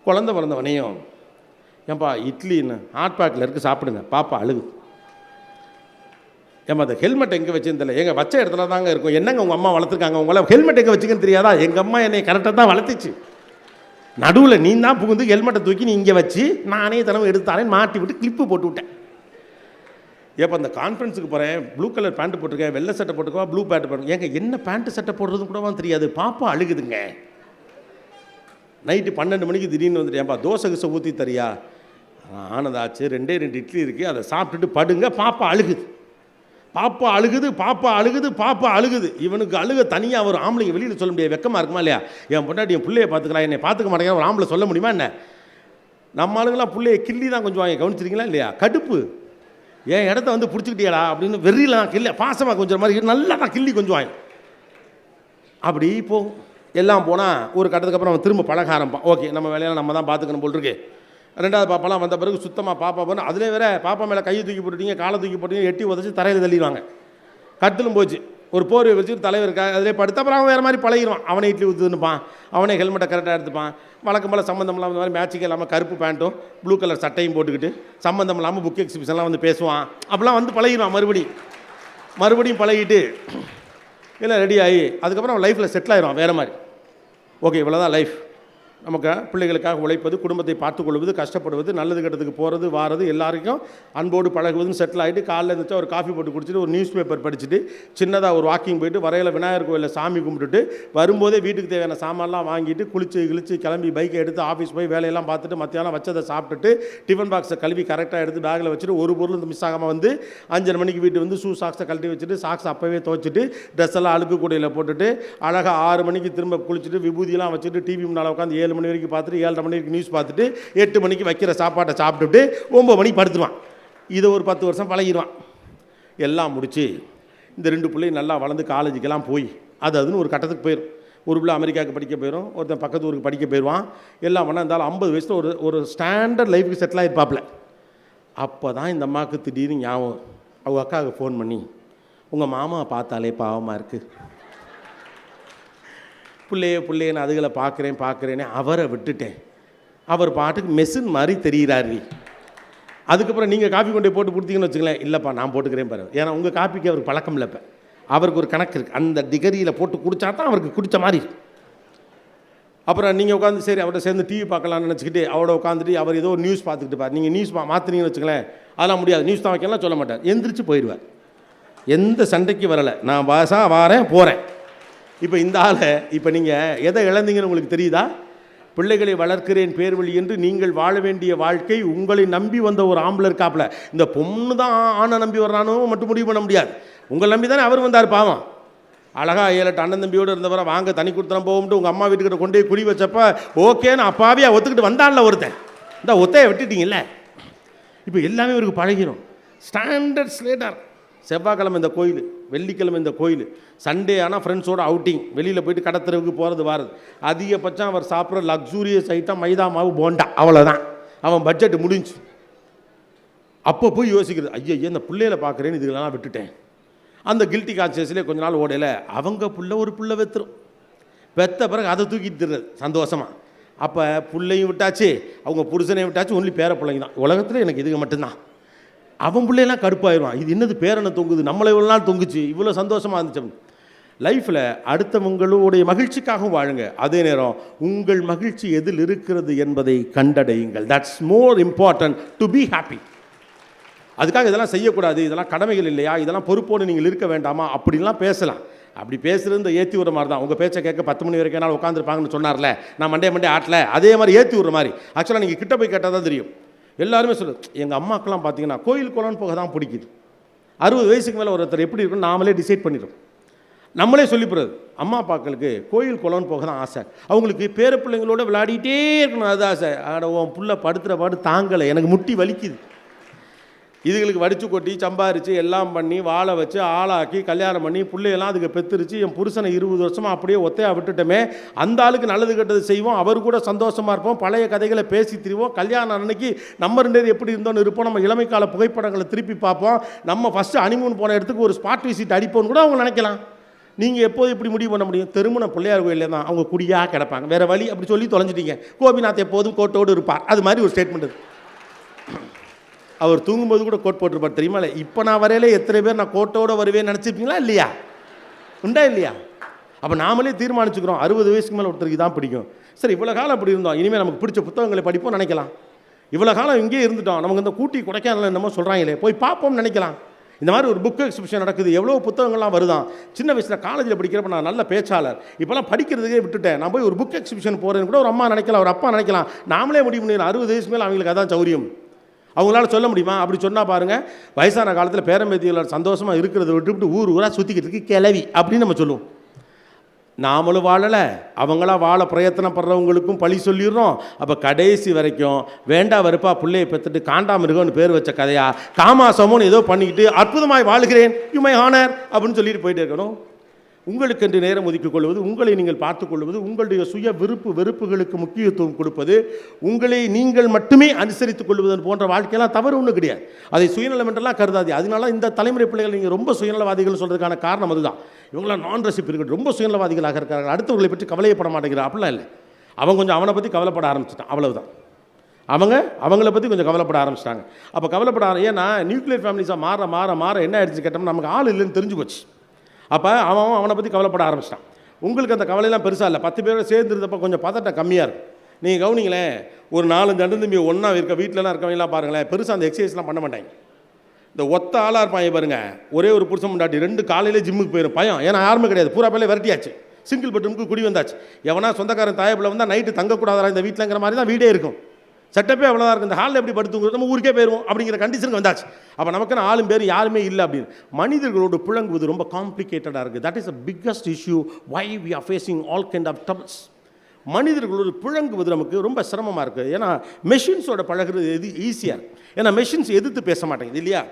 குழந்தை பிறந்தவனையும் ஏன்பா இட்லின்னு ஹாட் பேக்கில் இருக்குது சாப்பிடுங்க, பாப்பா அழுகு. ஏம்மா அந்த ஹெல்மெட் எங்கே வச்சுன்னு தெரியல, எங்கள் வச்ச இடத்துல தாங்க இருக்கும். என்னங்க உங்கள் அம்மா வளர்த்துருக்காங்க, உங்களை ஹெல்மெட் எங்கே வச்சுக்கன்னு தெரியாதா? எங்கள் அம்மா என்னை கரெக்டாக தான் வளர்த்துச்சு. நடுவில் நீ தான் புகுந்து ஹெல்மெட்டை தூக்கி நீ இங்கே வச்சு நானே தினமும் எடுத்தானே மாட்டி விட்டு கிளிப்பு போட்டு விட்டேன். ஏப்போ அந்த கான்ஃபரன்ஸுக்கு போகிறேன், ப்ளூ கலர் பேண்ட்டு போட்டிருக்கேன், வெள்ளை சட்டை போட்டுக்கவா, ப்ளூ பேண்ட் போட்டு, ஏங்க என்ன பேண்ட்டு சட்டை போடுறதுன்னு கூடவா தெரியாது, பாப்பா அழுகுதுங்க. நைட்டு 12 மணிக்கு திடீர்னு வந்துட்டு, ஏன்பா தோசை கிசை ஊற்றி தரியா? ஆனதாச்சு, 2 இட்லி இருக்குது, அதை சாப்பிட்டுட்டு படுங்க, பாப்பா அழுகுது. பாப்பா அழுகுது, பாப்பா அழுகுது, பாப்பா அழுகுது. இவனுக்கு அழுக தனியாக ஒரு ஆம்பளைங்க வெளியில் சொல்ல முடியாது, வெக்கமாக இருக்குமா இல்லையா? என் பொண்டாட்டி என் பிள்ளையை பார்த்துக்கலாம், என்னை பார்த்துக்க மாட்டேங்கிற ஒரு ஆம்பளை சொல்ல முடியுமா என்ன? நம்ம ஆளுங்களாம் பிள்ளையை கிள்ளி தான் கொஞ்சம் வாங்கி கவனிச்சிருக்கீங்களா இல்லையா? கடுப்பு, என் இடத்த வந்து பிடிச்சிக்கிட்டியாடா அப்படின்னு வெறியில் நான் கிள்ள பாசமாக கொஞ்சம் மாதிரி நல்லா தான் கிள்ளி கொஞ்சம் வாங்கி அப்படி போகும். எல்லாம் போனால் ஒரு கட்டத்துக்கு அப்புறம் அவன் திரும்ப பழக ஆரம்பிப்பான். ஓகே நம்ம வேலையெல்லாம் நம்ம தான் பார்த்துக்கணும் போல் இருக்கு. 2வது பாப்பாலாம் வந்த பிறகு சுத்தமாக பாப்பா போனால் அதிலே வேற பாப்பா மேலே கையை தூக்கி போட்டுட்டீங்க, காலை தூக்கி போட்டீங்க, எட்டி உதச்சி தரையில் தள்ளிடுவாங்க. கட்டிலும் போச்சு, ஒரு போர்வை வச்சு தலைவர் இருக்கா அதிலே படுத்து அப்புறம் அவன் வேறு மாதிரி பழகிடுவான். அவனே இட்லி ஊற்றுப்பான், அவனே ஹெல்மெட்டை கரெக்டாக எடுத்துப்பான். வழக்கம் போல் சம்மந்தம் இல்லாமல் இந்த மாதிரி மேட்சிக்கு இல்லாமல் கருப்பு பேண்ட்டும் ப்ளூ கலர் சட்டையும் போட்டுக்கிட்டு சம்மந்தம் இல்லாமல் புக் எக்ஸிபிஷன்லாம் வந்து பேசுவான். அப்படிலாம் வந்து பழகிடுவான். மறுபடியும் பழகிட்டு இல்லை ரெடி ஆகி அதுக்கப்புறம் அவன் லைஃப்பில் செட்டில் ஆயிடுவான் வேறு மாதிரி. ஓகே இவ்வளோதான் லைஃப். நமக்கு பிள்ளைகளுக்காக உழைப்பது, குடும்பத்தை பார்த்துக்கொள்வது, கஷ்டப்படுவது, நல்லது கெட்டதுக்கு போகிறது வாரது, எல்லாருக்கும் அன்போடு பழகுவதுன்னு செட்டில் ஆகிட்டு காலையில் இருந்துச்சு ஒரு காஃபி போட்டு குடிச்சிட்டு ஒரு நியூஸ் பேப்பர் படிச்சுட்டு சின்னதாக ஒரு வாக்கிங் போயிட்டு வரையில் விநாயகர் கோயிலில் சாமி கும்பிட்டுட்டு வரும்போதே வீட்டுக்கு தேவையான சாமான்லாம் வாங்கிட்டு குளிச்சு கிளம்பி பைக்கை எடுத்து ஆஃபீஸ் போய் வேலையெல்லாம் பார்த்துட்டு மத்தியானம் வச்சதை சாப்பிட்டுட்டு டிஃபன் பாக்ஸை கழுவி கரெக்டாக எடுத்து பேக்கில் வச்சுட்டு ஒரு பொருள் மிஸ் ஆகாமல் வந்து 5:30 மணிக்கு வீட்டு வந்து ஷூ சாக்ஸை கழட்டி வச்சுட்டு சாக்ஸ் அப்போவே துவைச்சிட்டு ட்ரெஸ் எல்லாம் அழுக்கு கூடையில் போட்டுட்டு அழகாக 6 மணிக்கு திரும்ப குளிச்சுட்டு விபூதியெல்லாம் வச்சுட்டு டிவி முன்னால் உட்காந்து 7 மணி வரைக்கும் பார்த்துட்டு 7:30 மணி வரைக்கும் நியூஸ் பார்த்துட்டு 8 மணிக்கு வைக்கிற சாப்பாட்டை சாப்பிட்டுட்டு 9 மணிக்கு படுத்துடுவான். இதை ஒரு 10 வருஷம் பழகிடுவான். எல்லாம் முடிச்சு இந்த 2 பிள்ளையும் நல்லா வளர்ந்து காலேஜுக்கெல்லாம் போய் அதுன்னு ஒரு கட்டத்துக்கு போயிடும். ஒரு பிள்ளை அமெரிக்காவுக்கு படிக்க போயிடும், ஒருத்தன் பக்கத்து ஊருக்கு படிக்க போயிடுவான். எல்லாம் பண்ணால் இருந்தாலும் 50 வயசில் ஒரு ஸ்டாண்டர்ட் லைஃபுக்கு செட்டில் ஆகிருப்பாப்புல. அப்போ தான் இந்த அம்மாவுக்கு திடீர்னு ஞாபகம், அவங்க அக்காவுக்கு ஃபோன் பண்ணி உங்கள் மாமாவை பார்த்தாலே பாவமாக இருக்குது, பிள்ளையன்னு அதுகளை பார்க்குறேனே அவரை விட்டுட்டேன், அவர் பாட்டுக்கு மெஷின் மாதிரி தெரிகிறாரு. அதுக்கப்புறம் நீங்கள் காப்பி கொண்டு போட்டு கொடுத்தீங்கன்னு வச்சுங்களேன், இல்லைப்பா நான் போட்டுக்கிறேன் பாரு. ஏன்னா உங்கள் காப்பிக்கு அவருக்கு பழக்கம் இல்லைப்ப, அவருக்கு ஒரு கணக்கு இருக்குது, அந்த டிகிரியில் போட்டு குடித்தா தான் அவருக்கு குடித்த மாதிரி. அப்புறம் நீங்கள் உட்காந்து சரி அவர்கிட்ட சேர்ந்து டிவி பார்க்கலான்னு நினச்சிக்கிட்டு அவரோட உட்காந்துட்டு அவர் ஏதோ ஒரு நியூஸ் பார்த்துக்கிட்டு பாரு. நீங்கள் நியூஸ் மாற்றுறீங்கன்னு வச்சுங்களேன், அதெல்லாம் முடியாது, நியூஸ் தான் வைக்கலாம் சொல்ல மாட்டார், எந்திரிச்சு போயிடுவார். எந்த சண்டைக்கு வரலை, நான் வாரேன் போகிறேன். இப்போ இந்த ஆளை இப்போ நீங்கள் எதை இழந்தீங்கன்னு உங்களுக்கு தெரியுதா? பிள்ளைகளை வளர்க்கிறேன் பேர் வழி என்று நீங்கள் வாழ வேண்டிய வாழ்க்கை உங்களை நம்பி வந்த ஒரு ஆம்பளை இருக்காப்புல. இந்த பொண்ணு தான் ஆணை நம்பி வர்றானோ மட்டும் முடிவு பண்ண முடியாது. உங்களை நம்பி தானே அவர் வந்தார் பாவம். அழகாக 7-8 அண்ணன் தம்பியோடு இருந்தவரை வாங்க தனி கொடுத்தனம் போகும்ட்டு உங்கள் அம்மா வீட்டுக்கிட்ட கொண்டு போய் குடி வச்சப்ப ஓகேன்னு அப்பாவே ஒத்துக்கிட்டு வந்தான்ல ஒருத்தன். இந்த ஒத்தையை விட்டுட்டீங்கல்ல, இப்போ எல்லாமே இவருக்கு பழகிடும். Standard Slater. செவ்வாய்க்கிழமை இந்த கோயில், வெள்ளிக்கிழமை இந்த கோயில், சண்டே ஆனால் ஃப்ரெண்ட்ஸோடு அவுட்டிங், வெளியில் போயிட்டு கடத்தரவுக்கு போகிறது வாரது. அதிகபட்சம் அவர் சாப்பிட்ற லக்ஸூரியஸ் ஐட்டம் மைதா மாவு போண்டா, அவ்வளோதான். அவன் பட்ஜெட் முடிஞ்சு. அப்போ போய் யோசிக்கிறது, ஐயோ இந்த பிள்ளைகளை பார்க்குறேன்னு இதுகளெல்லாம் விட்டுட்டேன். அந்த கில்ட்டி கான்சியஸ்லேயே கொஞ்ச நாள் ஓடையில் அவங்க பிள்ளை ஒரு பிள்ளை வெத்துரும். வெத்த பிறகு அதை தூக்கிட்டு தர்றது சந்தோஷமாக. அப்போ பிள்ளையும் விட்டாச்சு, அவங்க புருஷனையும் விட்டாச்சு, ஒன்லி பேர பிள்ளைங்க தான் உலகத்தில் எனக்கு இதுக்கு மட்டும்தான். அவன் பிள்ளையெல்லாம் கடுப்பாயிடுவான், இது என்னது பேரனை தொங்குது, நம்மளை இவ்வளோ நாள் தொங்குச்சு, இவ்வளோ சந்தோஷமாக இருந்துச்சு. லைஃப்பில் அடுத்தவங்களுடைய மகிழ்ச்சிக்காகவும் வாழுங்க, அதே நேரம் உங்கள் மகிழ்ச்சி எதில் இருக்கிறது என்பதை கண்டடையுங்கள். That's more important to be happy. அதுக்காக இதெல்லாம் செய்யக்கூடாது, இதெல்லாம் கடமைகள் இல்லையா, இதெல்லாம் பொறுப்போடு நீங்கள் இருக்க வேண்டாமா அப்படின்லாம் பேசலாம். அப்படி பேசுகிறது இந்த ஏற்றி விடுற மாதிரி தான். உங்கள் பேச்சை கேட்க 10 மணி வரைக்கும் என்னால் உட்காந்துருப்பாங்கன்னு சொன்னார்ல, நான் மண்டே ஆட்டல, அதே மாதிரி ஏற்றி விடுற மாதிரி. ஆக்சுவலாக நீங்கள் கிட்ட போய் கேட்டால் தான் தெரியும். எல்லாருமே சொல்லுது, எங்கள் அம்மாக்கெல்லாம் பார்த்தீங்கன்னா கோயில் குளம்னு போக தான் பிடிக்குது. 60 வயசுக்கு மேலே ஒருத்தர் எப்படி இருக்குன்னு நாமளே டிசைட் பண்ணிடுறோம், நம்மளே சொல்லிப்படுறது. அம்மா அப்பாக்களுக்கு கோயில் குளம்னு போக தான் ஆசை, அவங்களுக்கு பேர பிள்ளைங்களோட விளையாடிட்டே இருக்கணும் அது ஆசை. ஆட உன் புள்ள படுத்துகிற பாடு தாங்கலை, எனக்கு முட்டி வலிக்குது. இதுகளுக்கு வடித்து கொட்டி சம்பாரித்து எல்லாம் பண்ணி வாழை வச்சு ஆளாக்கி கல்யாணம் பண்ணி பிள்ளையெல்லாம் அதுக்கு பெற்றுருச்சு. என் புருஷனை 20 வருஷமாக அப்படியே ஒத்தையாக விட்டுட்டோமே, அந்த ஆளுக்கு நல்லது கெட்டது செய்வோம், அவர் கூட சந்தோஷமாக இருப்போம், பழைய கதைகளை பேசி திரிவோம், கல்யாணம் அன்னைக்கு நம்ம 2 பேர் எப்படி இருந்தோன்னு இருப்போம், நம்ம இளமை கால புகைப்படங்களை திருப்பி பார்ப்போம், நம்ம ஃபஸ்ட்டு ஹனிமூன் போன இடத்துக்கு ஒரு ஸ்பாட் விசிட் அடிப்போம்னு கூட அவங்க நினைக்கலாம். நீங்கள் எப்போது இப்படி முடிவு பண்ண முடியும்? திருமண பிள்ளையார் கோயிலே தான் அவங்க குடியாக கிடப்பாங்க, வேறு வழி அப்படி சொல்லி தொலைஞ்சிட்டீங்க. கோபிநாத் எப்போதும் கோட்டோடு இருப்பார், அது மாதிரி ஒரு ஸ்டேட்மெண்ட் இருக்குது. அவர் தூங்கும்போது கூட கோட் போட்டிருப்பார் தெரியுமா? இல்லை, இப்போ நான் வரையிலே எத்தனை பேர் நான் கோட்டோடு வருவேன்னு நினச்சிருப்பீங்களா இல்லையா? உண்டா இல்லையா? அப்போ நாமளே தீர்மானிச்சுக்கிறோம் 60 வயசுக்கு மேலே ஒருத்தருக்கு தான் பிடிக்கும். சரி, இவ்வளோ காலம் அப்படி இருந்தோம், இனிமேல் நமக்கு பிடிச்ச புத்தகங்களை படிப்போம் நினைக்கலாம். இவ்வளோ காலம் இங்கேயே இருந்துட்டோம், நமக்கு இந்த கூட்டி கொடைக்கானல் என்னமோ சொல்கிறாங்களே, போய் பார்ப்போம்னு நினைக்கலாம். இந்த மாதிரி ஒரு புக் எக்ஸிபிஷன் நடக்குது, எவ்வளோ புத்தகங்கள்லாம் வருதான். சின்ன வயசில் காலேஜில் படிக்கிறப்ப நான் நல்ல பேச்சாளர், இப்போலாம் படிக்கிறதுக்கே விட்டுட்டேன், நான் போய் ஒரு புக் எக்ஸிபிஷன் போகிறேன்னு கூட ஒரு அம்மா நினைக்கலாம், ஒரு அப்பா நினைக்கலாம். நாமளே முடிவு பண்ணிடலாம். 60 வயசு மேலே அவங்களுக்கு அதான் சௌரியம். அவங்களால சொல்ல முடியுமா? அப்படி சொன்னால் பாருங்கள், வயசான காலத்தில் பேரம்பேத்தியில் சந்தோஷமாக இருக்கிறத விட்டுவிட்டு ஊர் ஊராக சுற்றிக்கிட்டு இருக்கு கிளவி அப்படின்னு நம்ம சொல்லுவோம். நாமளும் வாழலை, அவங்களா வாழ பிரயத்தனப்படுறவங்களுக்கும் பழி சொல்லிடுறோம். அப்போ கடைசி வரைக்கும் வேண்டா வெறுப்பா பிள்ளையை பெற்றுட்டு காண்டாமிருகம்னு பேர் வச்ச கதையா காமாசமுன்னு ஏதோ பண்ணிக்கிட்டு அற்புதமாய் வாழுகிறேன் யூ மை ஹானர் அப்படின்னு சொல்லிட்டு போயிட்டே இருக்கணும். உங்களுக்கென்று நேரம் ஒதுக்கிக் கொள்வது, உங்களை நீங்கள் பார்த்துக் கொள்வது, உங்களுடைய சுய விருப்பு வெறுப்புகளுக்கு முக்கியத்துவம் கொடுப்பது, உங்களை நீங்கள் மட்டுமே அனுசரித்துக் கொள்வது போன்ற வாழ்க்கையெல்லாம் தவறு ஒன்றும் கிடையாது. அதை சுயநலம் என்றெல்லாம் கருதாது. அதனால இந்த தலைமுறை பிள்ளைகள் நீங்கள் ரொம்ப சுயநலவாதிகள் சொல்கிறதுக்கான காரணம் அதுதான். இவங்களாம் நான் ரெசிப் இருக்கட்டும், ரொம்ப சுயநலவாதிகளாக இருக்காங்க, அடுத்தவர்களை பற்றி கவலையப்பட மாட்டேங்கிறார். அப்படிலாம் இல்லை, அவன் கொஞ்சம் அவனை பற்றி கவலைப்பட ஆரம்பிச்சிட்டான், அவ்வளவுதான். அவங்கள பற்றி கொஞ்சம் கவலைப்பட ஆரம்பிச்சிட்டாங்க. அப்போ கவலைப்பட ஏன்னா நியூக்ளியர் ஃபேமிலிஸாக மாற மாற மாற என்ன ஆயிடுச்சு கேட்டோம்னா, நமக்கு ஆள் இல்லைன்னு தெரிஞ்சு போச்சு. அப்போ அவனை பற்றி கவலைப்பட ஆரம்பிச்சிட்டான். உங்களுக்கு அந்த கவலையெல்லாம் பெருசாக இல்லை. 10 பேரோட சேர்ந்துருந்தப்போ கொஞ்சம் பதட்டம் கம்மியாக இருக்கும். நீங்கள் கவனிங்களேன், ஒரு 4-5 அண்ணன் தம்பி ஒன்றா இருக்க வீட்டிலலாம் இருக்கவங்கலாம் பாருங்களேன், பெருசாக அந்த எக்ஸசைஸ்லாம் பண்ண மாட்டாங்க. இந்த ஒத்த ஆளாக இருப்பாங்க பாருங்கள், ஒரே ஒரு புருஷன் முன்னாடி 2 காலையிலே ஜிம்முக்கு போயிடும். பயம், ஏன்னா யாருமே கிடையாது, பூரா பேர்ல விரட்டியாச்சு, சிங்கிள் பெட்ரூமுக்கு குடி வந்தாச்சு. எவனா சொந்தக்காரன் தாயப்பில் வந்தால் நைட்டு தங்கக்கூடாதா இந்த வீட்டிலங்கிற மாதிரி தான் வீடே இருக்கும். செட்டப்பே அவ்வளோதான் இருக்குது. இந்த ஹாலில் எப்படி படுத்துங்கிறது நம்ம ஊருக்கே போயிடுவோம் அப்படிங்கிற கண்டிஷனுக்கு வந்தாச்சு. அப்போ நமக்கு ஆளும் பேர் யாருமே இல்லை அப்படின்னு. மனிதர்களோடு புழங்குவது ரொம்ப காம்ப்ளிகேட்டடாக இருக்குது. That is the biggest issue why we are facing all kind of troubles. மனிதர்களோடு புழங்குவது நமக்கு ரொம்ப சிரமமாக இருக்குது. ஏன்னா மெஷின்ஸோட பழகிறது எது ஈஸியாக இருக்குது. ஏன்னா மெஷின்ஸ் எதிர்த்து பேச மாட்டேங்குது இல்லையா?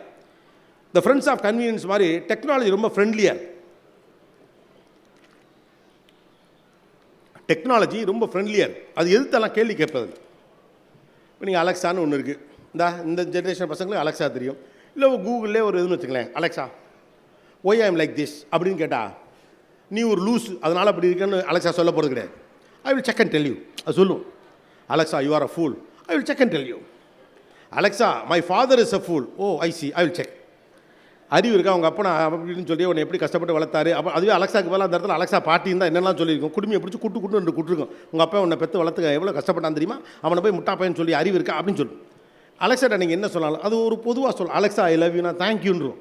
இந்த ஃப்ரெண்ட்ஸ் ஆஃப் கன்வீனியன்ஸ் மாதிரி டெக்னாலஜி ரொம்ப ஃப்ரெண்ட்லியாக இருக்குது. டெக்னாலஜி ரொம்ப ஃப்ரெண்ட்லியாக இருக்குது, அது எதிர்த்தெல்லாம் கேள்வி கேட்பது. இப்போ நீங்கள் அலெக்ஸான்னு ஒன்று இருக்குது, இந்த ஜென்ரேஷன் பசங்களுக்கு அலெக்ஸா தெரியும். இல்லை கூகுளிலே ஒரு இதுன்னு வச்சுங்களேன், Alexa why I am like this அப்படின்னு கேட்டால், நீ ஒரு லூஸ் அதனால் அப்படி இருக்கேன்னு அலெக்ஸா சொல்ல போகிறது கிடையாது. I will check and tell you அது சொல்லும். Alexa you are a fool, I will check and tell you. Alexa my father is a fool, oh I see, I will check. அறிவு இருக்கா அவங்க அப்போ நான் அப்படின்னு சொல்லி உன்னை எப்படி கஷ்டப்பட்டு வளர்த்தாரு. அப்போ அதுவே அலெக்ஸாக்கு போல அந்த இடத்துல அலெக்ஸா பாட்டின்னு தான் என்னெல்லாம் சொல்லியிருக்கோம். குடுமையை பிடிச்சி கூட்டு ரெண்டு கூட்டிருக்கும். உங்கள் அப்பா உன்னை பெற்று வளர்த்துக்க எவ்வளோ கஷ்டப்பட்டான் தெரியுமா, அவனை போய் முட்டா பையன் சொல்லி அறிவு இருக்கா அப்படின்னு சொல்லு. அலெக்ஸாட்ட நீங்கள் என்ன சொல்லலாம், அது ஒரு பொதுவாக சொல்ல, அலெக்ஸா ஐ லவ் யூ நான் தேங்க்யூன்றோம்.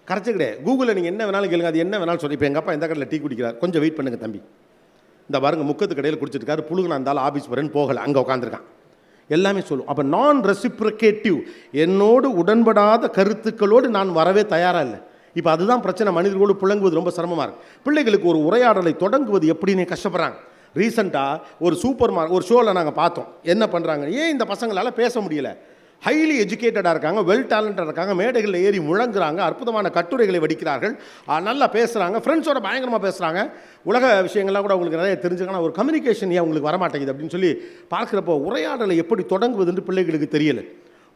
கரெக்டு கிடையாது. கூகுளில் நீங்கள் என்ன வேணாலும் கேளுங்க, அது என்ன வேணாலும் சொல்லி. இப்போ எங்கள் அப்பா எந்த கடையில் டீ குடிக்கிறார், கொஞ்சம் வெயிட் பண்ணுங்கள் தம்பி, இந்த பாருங்க முக்கத்து கடையில் குடிச்சிருக்காரு, புழுகு நான் இருந்தாலும் ஆஃபீஸ் போகிறேன்னு போகலை, அங்கே உட்காந்துருக்கான், எல்லாமே சொல்லும். அப்போ நான் ரெசிப்ரிகேட்டிவ், என்னோடு உடன்படாத கருத்துக்களோடு நான் வரவே தயாராக இல்லை. இப்போ அதுதான் பிரச்சனை. மனிதர்களோடு புழங்குவது ரொம்ப சிரமமாக இருக்குது. பிள்ளைகளுக்கு ஒரு உரையாடலை தொடங்குவது எப்படின்னு கஷ்டப்படுறாங்க. ரீசெண்டாக ஒரு ஒரு ஷோவில் நாங்கள் பார்த்தோம், என்ன பண்ணுறாங்க, ஏன் இந்த பசங்களால் பேச முடியல. ஹைலி எஜுகேட்டடாக இருக்காங்க, வெல் டேலண்டடாக இருக்காங்க, மேடைகளில் ஏறி முழங்குறாங்க, அற்புதமான கட்டுரைகளை வடிக்கிறார்கள், நல்லா பேசுகிறாங்க, ஃப்ரெண்ட்ஸோட பயங்கரமாக பேசுகிறாங்க, உலக விஷயங்கள்லாம் கூட உங்களுக்கு நிறைய தெரிஞ்சுக்கணும். ஒரு கம்யூனிகேஷன் ஏன் உங்களுக்கு வரமாட்டேங்குது அப்படின்னு சொல்லி பார்க்குறப்போ உரையாடலை எப்படி தொடங்குவதுன்னு பிள்ளைகளுக்கு தெரியலை.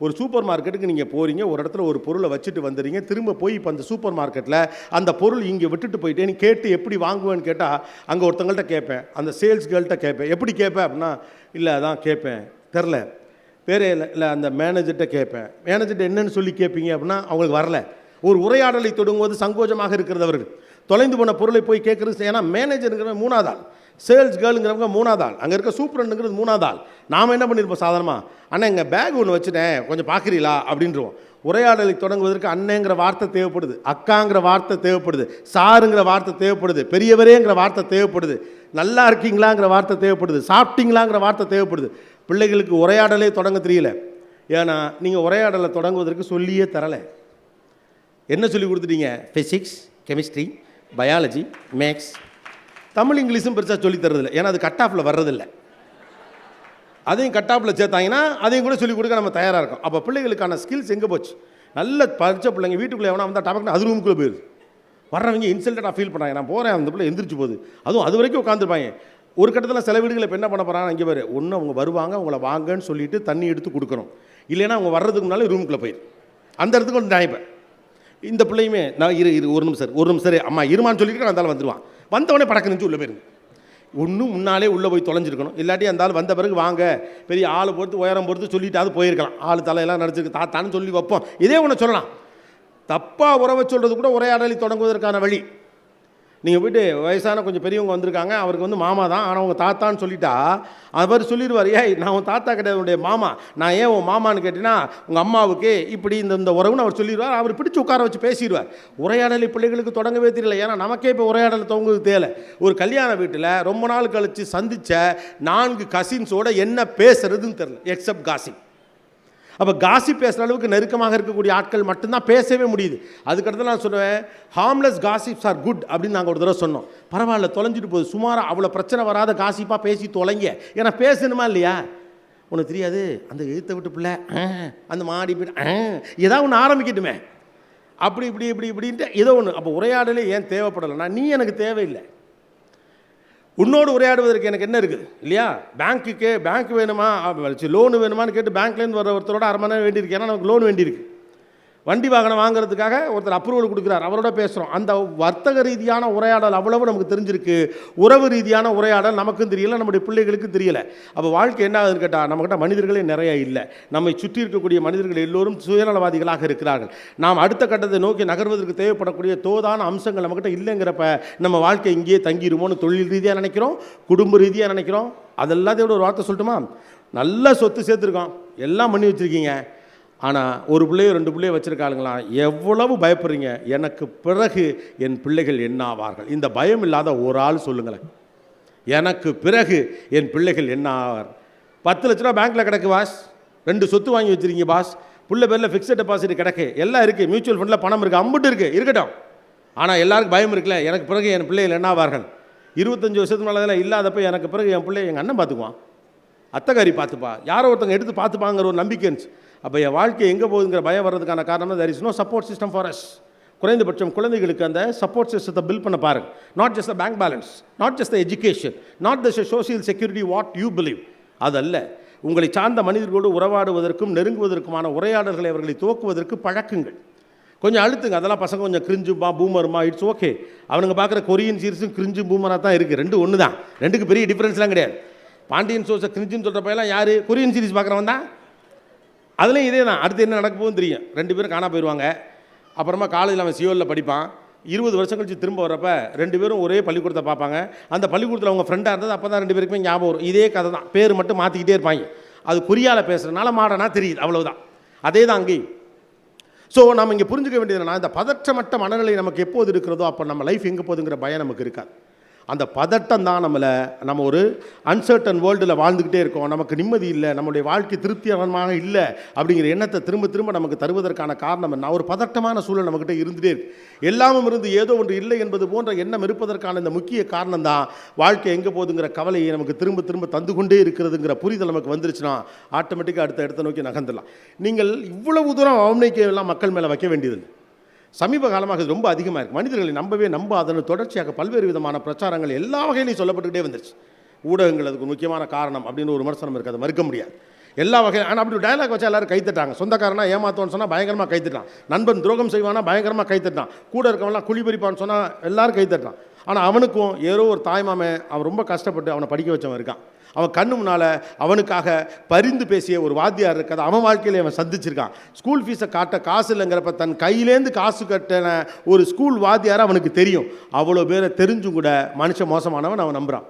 ஒரு சூப்பர் மார்க்கெட்டுக்கு நீங்கள் போகிறீங்க, ஒரு இடத்துல ஒரு பொருளை வச்சுட்டு வந்துடுறீங்க, திரும்ப போய் இப்போ அந்த சூப்பர் மார்க்கெட்டில் அந்த பொருள் இங்கே விட்டுட்டு போயிட்டேன்னு கேட்டு எப்படி வாங்குவேன்னு கேட்டால், அங்கே ஒருத்தங்கள்ட்ட கேட்பேன், அந்த சேல்ஸ் கேர்ள்கிட்ட கேட்பேன், எப்படி கேட்பேன் அப்படின்னா, இல்லை அதான் கேட்பேன் தெரில, வேறு இல்லை அந்த மேனேஜர்கிட்ட கேட்பேன். மேனேஜர்கிட்ட என்னென்னு சொல்லி கேட்பீங்க அப்படின்னா அவங்களுக்கு வரல. ஒரு உரையாடலை தொடங்குவது சங்கோஜமாக இருக்கிறது அவர்கள். தொலைந்து போன பொருளை போய் கேட்குறது, ஏன்னா மேனேஜருங்கிற 3வது ஆள், சேல்ஸ் கேர்ளுங்கிறவங்க 3வது ஆள், அங்கே இருக்க சூப்பரண்டுங்கிறது 3வது ஆள். நாம் என்ன பண்ணியிருப்போம் சாதாரணமாக, அண்ணன் எங்கள் பேக் ஒன்று வச்சுட்டேன் கொஞ்சம் பார்க்குறீங்களா அப்படின்றோம். உரையாடலை தொடங்குவதற்கு அண்ணங்கிற வார்த்தை தேவைப்படுது, அக்காங்கிற வார்த்தை தேவைப்படுது, சாருங்கிற வார்த்தை தேவைப்படுது, பெரியவரேங்கிற வார்த்தை தேவைப்படுது, நல்லா இருக்கீங்களாங்கிற வார்த்தை தேவைப்படுது, சாப்பிட்டீங்களாங்கிற வார்த்தை தேவைப்படுது. பிள்ளைகளுக்கு உரையாடலே தொடங்க தெரியல. ஏன்னா நீங்கள் உரையாடலை தொடங்குவதற்கு சொல்லியே தரலை. என்ன சொல்லி கொடுத்துட்டீங்க, physics, chemistry, biology, maths. Tamil இங்கிலீஷும் பெருசாக சொல்லி தரதில்லை, ஏன்னா அது கட் ஆஃபில் வர்றதில்லை. அதையும் கட்டாப்பில் சேர்த்தாங்கன்னா அதையும் கூட சொல்லிக் கொடுக்க நம்ம தயாராக இருக்கோம். அப்போ பிள்ளைகளுக்கான ஸ்கில்ஸ் எங்கே போச்சு? நல்ல படித்த பிள்ளைங்க வீட்டுக்குள்ளே எவனா வந்தால் டபக்குன்னு அது ரூமுக்குள்ளே போயிடுது. வர்றவங்க இன்சல்ட்டடாக ஃபீல் பண்ணுறாங்க. நான் போகிறேன், அந்த பிள்ளை எந்திரிச்சு போகுது, அதுவும் அது வரைக்கும் உட்காந்துருப்பாங்க. ஒரு கட்டத்தில் சில வீடுகளை இப்போ என்ன பண்ண போகிறாங்க, இங்கே பாரு, ஒன்று அவங்க வருவாங்க, அவங்கள வாங்கன்னு சொல்லிட்டு தண்ணி எடுத்து கொடுக்கணும், இல்லைன்னா அவங்க வர்றதுக்கு முன்னாலே ரூமுக்குள்ளே போயிடும். அந்த இடத்துக்கு வந்து நினைப்பேன். இந்த பிள்ளையுமே நான் ஒரு நிமிஷம் சரி அம்மா இருமான்னு சொல்லிட்டு வந்தாலும் வந்துடுவான். வந்தவொடனே படக்கு நினச்சி உள்ளே போயிருங்க. ஒன்றும் முன்னாலே உள்ளே போய் தொலைஞ்சிருக்கணும். இல்லாட்டி அந்த ஆள் வந்த பிறகு வாங்க பெரிய ஆள் பொறுத்து உயரம் பொறுத்து சொல்லிட்டாவது போயிருக்கலாம். ஆள் தலையெல்லாம் நடிச்சிருக்கு தாத்தான்னு சொல்லி வைப்போம். இதே ஒன்று சொல்லலாம். தப்பாக உறவை சொல்கிறது கூட உரையாடலை தொடங்குவதற்கான வழி. நீங்கள் போய்ட்டு வயசான கொஞ்சம் பெரியவங்க வந்திருக்காங்க, அவருக்கு வந்து மாமா தான், ஆனால் அவங்க தாத்தான்னு சொல்லிட்டா அவர் சொல்லிடுவார், ஏய் நான் உன் தாத்தா கிடையாது, உன்னுடைய மாமா. நான் ஏன் உன் மாமான்னு கேட்டீங்கன்னா உங்கள் அம்மாவுக்கு இப்படி இந்த உறவுன்னு அவர் சொல்லிடுவார். அவர் பிடிச்சி உட்கார வச்சு பேசிடுவார். உரையாடலை பிள்ளைகளுக்கு தொடங்கவே தெரியல. ஏன்னா நமக்கே இப்போ உரையாடல் துவங்குது தேவை. ஒரு கல்யாண வீட்டில் ரொம்ப நாள் கழித்து சந்தித்த 4 கசின்ஸோட என்ன பேசுறதுன்னு தெரியல, எக்ஸப்ட் காசிப். அப்போ காசிப் பேசுகிற அளவுக்கு நெருக்கமாக இருக்கக்கூடிய ஆட்கள் மட்டும்தான் பேசவே முடியுது. அதுக்கடுத்து நான் சொல்லுவேன், ஹார்ம்லெஸ் காசிப்ஸ் ஆர் குட் அப்படின்னு நாங்கள் ஒரு தடவை சொன்னோம். பரவாயில்ல, தொலைஞ்சிட்டு போகுது, சுமாராக அவ்வளோ பிரச்சனை வராத காசிப்பாக பேசி தொலைங்க. ஏன்னா பேசணுமா இல்லையா? உனக்கு தெரியாது அந்த எழுத்த விட்டு பிள்ளை அந்த மாடி போய்ட்டு ஏதாவது ஒன்று ஆரம்பிக்கட்டுமே, அப்படி இப்படின்ட்டு ஏதோ ஒன்று. அப்போ உரையாடலே ஏன் தேவைப்படலைன்னா, நீ எனக்கு தேவையில்லை, உன்னோடு உரையாடுவதற்கு எனக்கு என்ன இருக்குது இல்லையா? பேங்க் வேணுமா, லோனு வேணுமான்னு கேட்டு பேங்க்லேருந்து வர ஒருத்தரோட அரை மணி நேரம் வேண்டியிருக்கு. ஏன்னா நமக்கு லோன் வேண்டியிருக்கு. வண்டி வாகனம் வாங்குறதுக்காக ஒருத்தர் அப்ரூவல் கொடுக்குறார், அவரோட பேசுகிறோம். அந்த வர்த்தக ரீதியான உரையாடல் அவ்வளவு நமக்கு தெரிஞ்சிருக்கு. உறவு ரீதியான உரையாடல் நமக்கும் தெரியல, நம்முடைய பிள்ளைகளுக்கும் தெரியல. அப்போ வாழ்க்கை என்ன ஆகுதுன்னு கேட்டால், நம்மகிட்ட மனிதர்களே நிறைய இல்லை. நம்மை சுற்றி இருக்கக்கூடிய மனிதர்கள் எல்லோரும் சுயநலவாதிகளாக இருக்கிறார்கள். நாம் அடுத்த கட்டத்தை நோக்கி நகர்வதற்கு தேவைப்படக்கூடிய தோதான அம்சங்கள் நம்மகிட்ட இல்லைங்கிறப்ப நம்ம வாழ்க்கை இங்கேயே தங்கிடுமோன்னு தொழில் ரீதியாக நினைக்கிறோம், குடும்ப ரீதியாக நினைக்கிறோம். அதெல்லாத்தையோட ஒரு வார்த்தை சொல்லட்டுமா, நல்ல சொத்து சேர்த்துருக்கோம், எல்லாம் பண்ணி வச்சுருக்கீங்க, ஆனால் ஒரு பிள்ளையோ 2 பிள்ளையோ வச்சுருக்காளுங்களா, எவ்வளவு பயப்படுறீங்க, எனக்கு பிறகு என் பிள்ளைகள் என்ன ஆவார்கள்? இந்த பயம் இல்லாத ஒரு ஆள் சொல்லுங்களேன், எனக்கு பிறகு என் பிள்ளைகள் என்ன ஆவார்? 10 லட்ச ரூபா பேங்க்கில் கிடக்கு பாஸ், 2 சொத்து வாங்கி வச்சுருக்கீங்க பாஸ், புள்ள பேரில் ஃபிக்ஸட் டெபாசிட் கிடக்கு, எல்லாம் இருக்குது, மியூச்சுவல் ஃபண்டில் பணம் இருக்குது, அம்புட்டு இருக்குது, இருக்கட்டும். ஆனால் எல்லாருக்கும் பயம் இருக்குல்ல, எனக்கு பிறகு என் பிள்ளைகள் என்ன ஆவார்கள்? 25 வருஷத்துக்கு மேலே இதெல்லாம் இல்லாதப்போ எனக்கு பிறகு என் பிள்ளை எங்கள் அண்ணன் பார்த்துக்குவான், அத்தைக்காரி பார்த்துப்பா, யாரோ ஒருத்தங்க எடுத்து பார்த்துப்பாங்கிற ஒரு நம்பிக்கை இருந்துச்சு. அப்போ என் வாழ்க்கை எங்கே போகுதுங்கிற பயம் வர்றதுக்கான காரணம் there is no support system for us. குறைந்தபட்சம் குழந்தைகளுக்கு அந்த சப்போர்ட் சிஸ்டத்தை பில்ட் பண்ண பாருங்கள். Not just the bank balance, not just the education, not the social security what you believe, அதல்ல. உங்களை சார்ந்த மனிதர்களோடு உறவாடுவதற்கும் நெருங்குவதற்குமான உரையாடல்களை அவர்களை துவக்குவதற்கு பழக்குங்கள். கொஞ்சம் அழுத்துங்க. அதெல்லாம் பசங்க கொஞ்சம் கிரிஞ்சுமா பூமருமா, இட்ஸ் ஓகே. அவனுங்க பார்க்குற கொரியன் சீரிஸும் கிரிஞ்சும் பூமராக தான் இருக்குது. 2 ஒன்று தான், 2க்கு பெரிய டிஃப்ரென்ஸ்லாம் கிடையாது. பாண்டியன் சோர்ஸை கிரிஞ்சுன்னு சொல்கிற பையெல்லாம் யார்? கொரியன் சீரிஸ் பார்க்குறவன் தான். அதுலேயும் இதே தான். அடுத்து என்ன நடக்க போகுதுன்னு தெரியும். 2 பேரும் காணா போயிடுவாங்க. அப்புறமா காலேஜில் அவன் சியோலில் படிப்பான். 20 வருஷம் கழிச்சு திரும்ப வரப்போ 2 பேரும் ஒரே பள்ளிக்கூடத்தை பார்ப்பாங்க. அந்த பள்ளிக்கூடத்தில் அவங்க ஃப்ரெண்டாக இருந்தது அப்போ தான் 2 பேருக்குமே ஞாபகம் வரும். இதே கதை தான், பேர் மட்டும் மாற்றிக்கிட்டே இருப்பாங்க. அது கொரியாவில் பேசுகிறதுனால மாடனா தெரியுது, அவ்வளவுதான். அதே தான் அங்கேயும். ஸோ நம்ம இங்கே புரிஞ்சுக்க வேண்டியது என்னன்னா, இந்த பதற்றமற்ற மனநிலை நமக்கு எப்போது இருக்கிறதோ அப்போ நம்ம லைஃப் எங்கே போகுதுங்கிற பயம் நமக்கு இருக்காது. அந்த பதட்டம் தான் நம்ம ஒரு அன்சர்டன் வேர்ல்டில் வாழ்ந்துக்கிட்டே இருக்கோம், நமக்கு நிம்மதி இல்லை, நம்முடைய வாழ்க்கை திருப்திகரமாக இல்லை அப்படிங்கிற எண்ணத்தை திரும்ப திரும்ப நமக்கு தருவதற்கான காரணம் என்ன? ஒரு பதட்டமான சூழல் நம்மக்கிட்ட இருந்துகிட்டே இருக்குது. எல்லாமும் இருந்து ஏதோ ஒன்று இல்லை என்பது போன்ற எண்ணம் இருப்பதற்கான இந்த முக்கிய காரணம் தான் வாழ்க்கை எங்கே போகுதுங்கிற கவலையை நமக்கு திரும்ப திரும்ப தந்து கொண்டே இருக்கிறதுங்கிற புரிதல் நமக்கு வந்துருச்சுன்னா ஆட்டோமேட்டிக்காக அடுத்த இடத்தை நோக்கி நகர்ந்துடலாம். நீங்கள் இவ்வளவு தூரம் அவநம்பிக்கையெல்லாம் மக்கள் மேலே வைக்க வேண்டியது சமீப காலமாக இது ரொம்ப அதிகமாக இருக்குது. மனிதர்களை நம்பாதன்னு தொடர்ச்சியாக பல்வேறு விதமான பிரச்சாரங்கள் எல்லா வகையிலையும் சொல்லப்பட்டுக்கிட்டே வந்துருச்சு. ஊடகங்கள் அதுக்கு முக்கியமான காரணம் அப்படின்னு ஒரு விமர்சனம் இருக்குது, அதை மறுக்க முடியாது. எல்லா வகையும். ஆனால் அப்படி டயலாக் வச்சா எல்லோரும் கைத்தட்டாங்க. சொந்தக்காரனா ஏமாத்தோன்னு சொன்னால் பயங்கரமாக கைத்தட்டான், நண்பன் துரோகம் செய்வானா பயங்கரமாக கைத்தட்டான், கூட இருக்கவங்களாம் குழிபறிப்பான்னு சொன்னால் எல்லோரும் கைத்தட்டான். ஆனால் அவனுக்கும் ஏதோ ஒரு தாய்மாமே அவன் ரொம்ப கஷ்டப்பட்டு அவனை படிக்க வச்சவன் இருக்கான். அவன் கண்ணு முன்னால் அவனுக்காக பரிந்து பேசிய ஒரு வாத்தியார் இருக்காது, அவன் வாழ்க்கையில் அவன் சந்திச்சிருக்கான். ஸ்கூல் ஃபீஸை காட்ட காசு இல்லைங்கிறப்ப தன் கையிலேருந்து காசு கட்டின ஒரு ஸ்கூல் வாத்தியார் அவனுக்கு தெரியும். அவ்வளோ பேரை தெரிஞ்சும் கூட மனுஷன் மோசமானவன் அவன் நம்புகிறான்.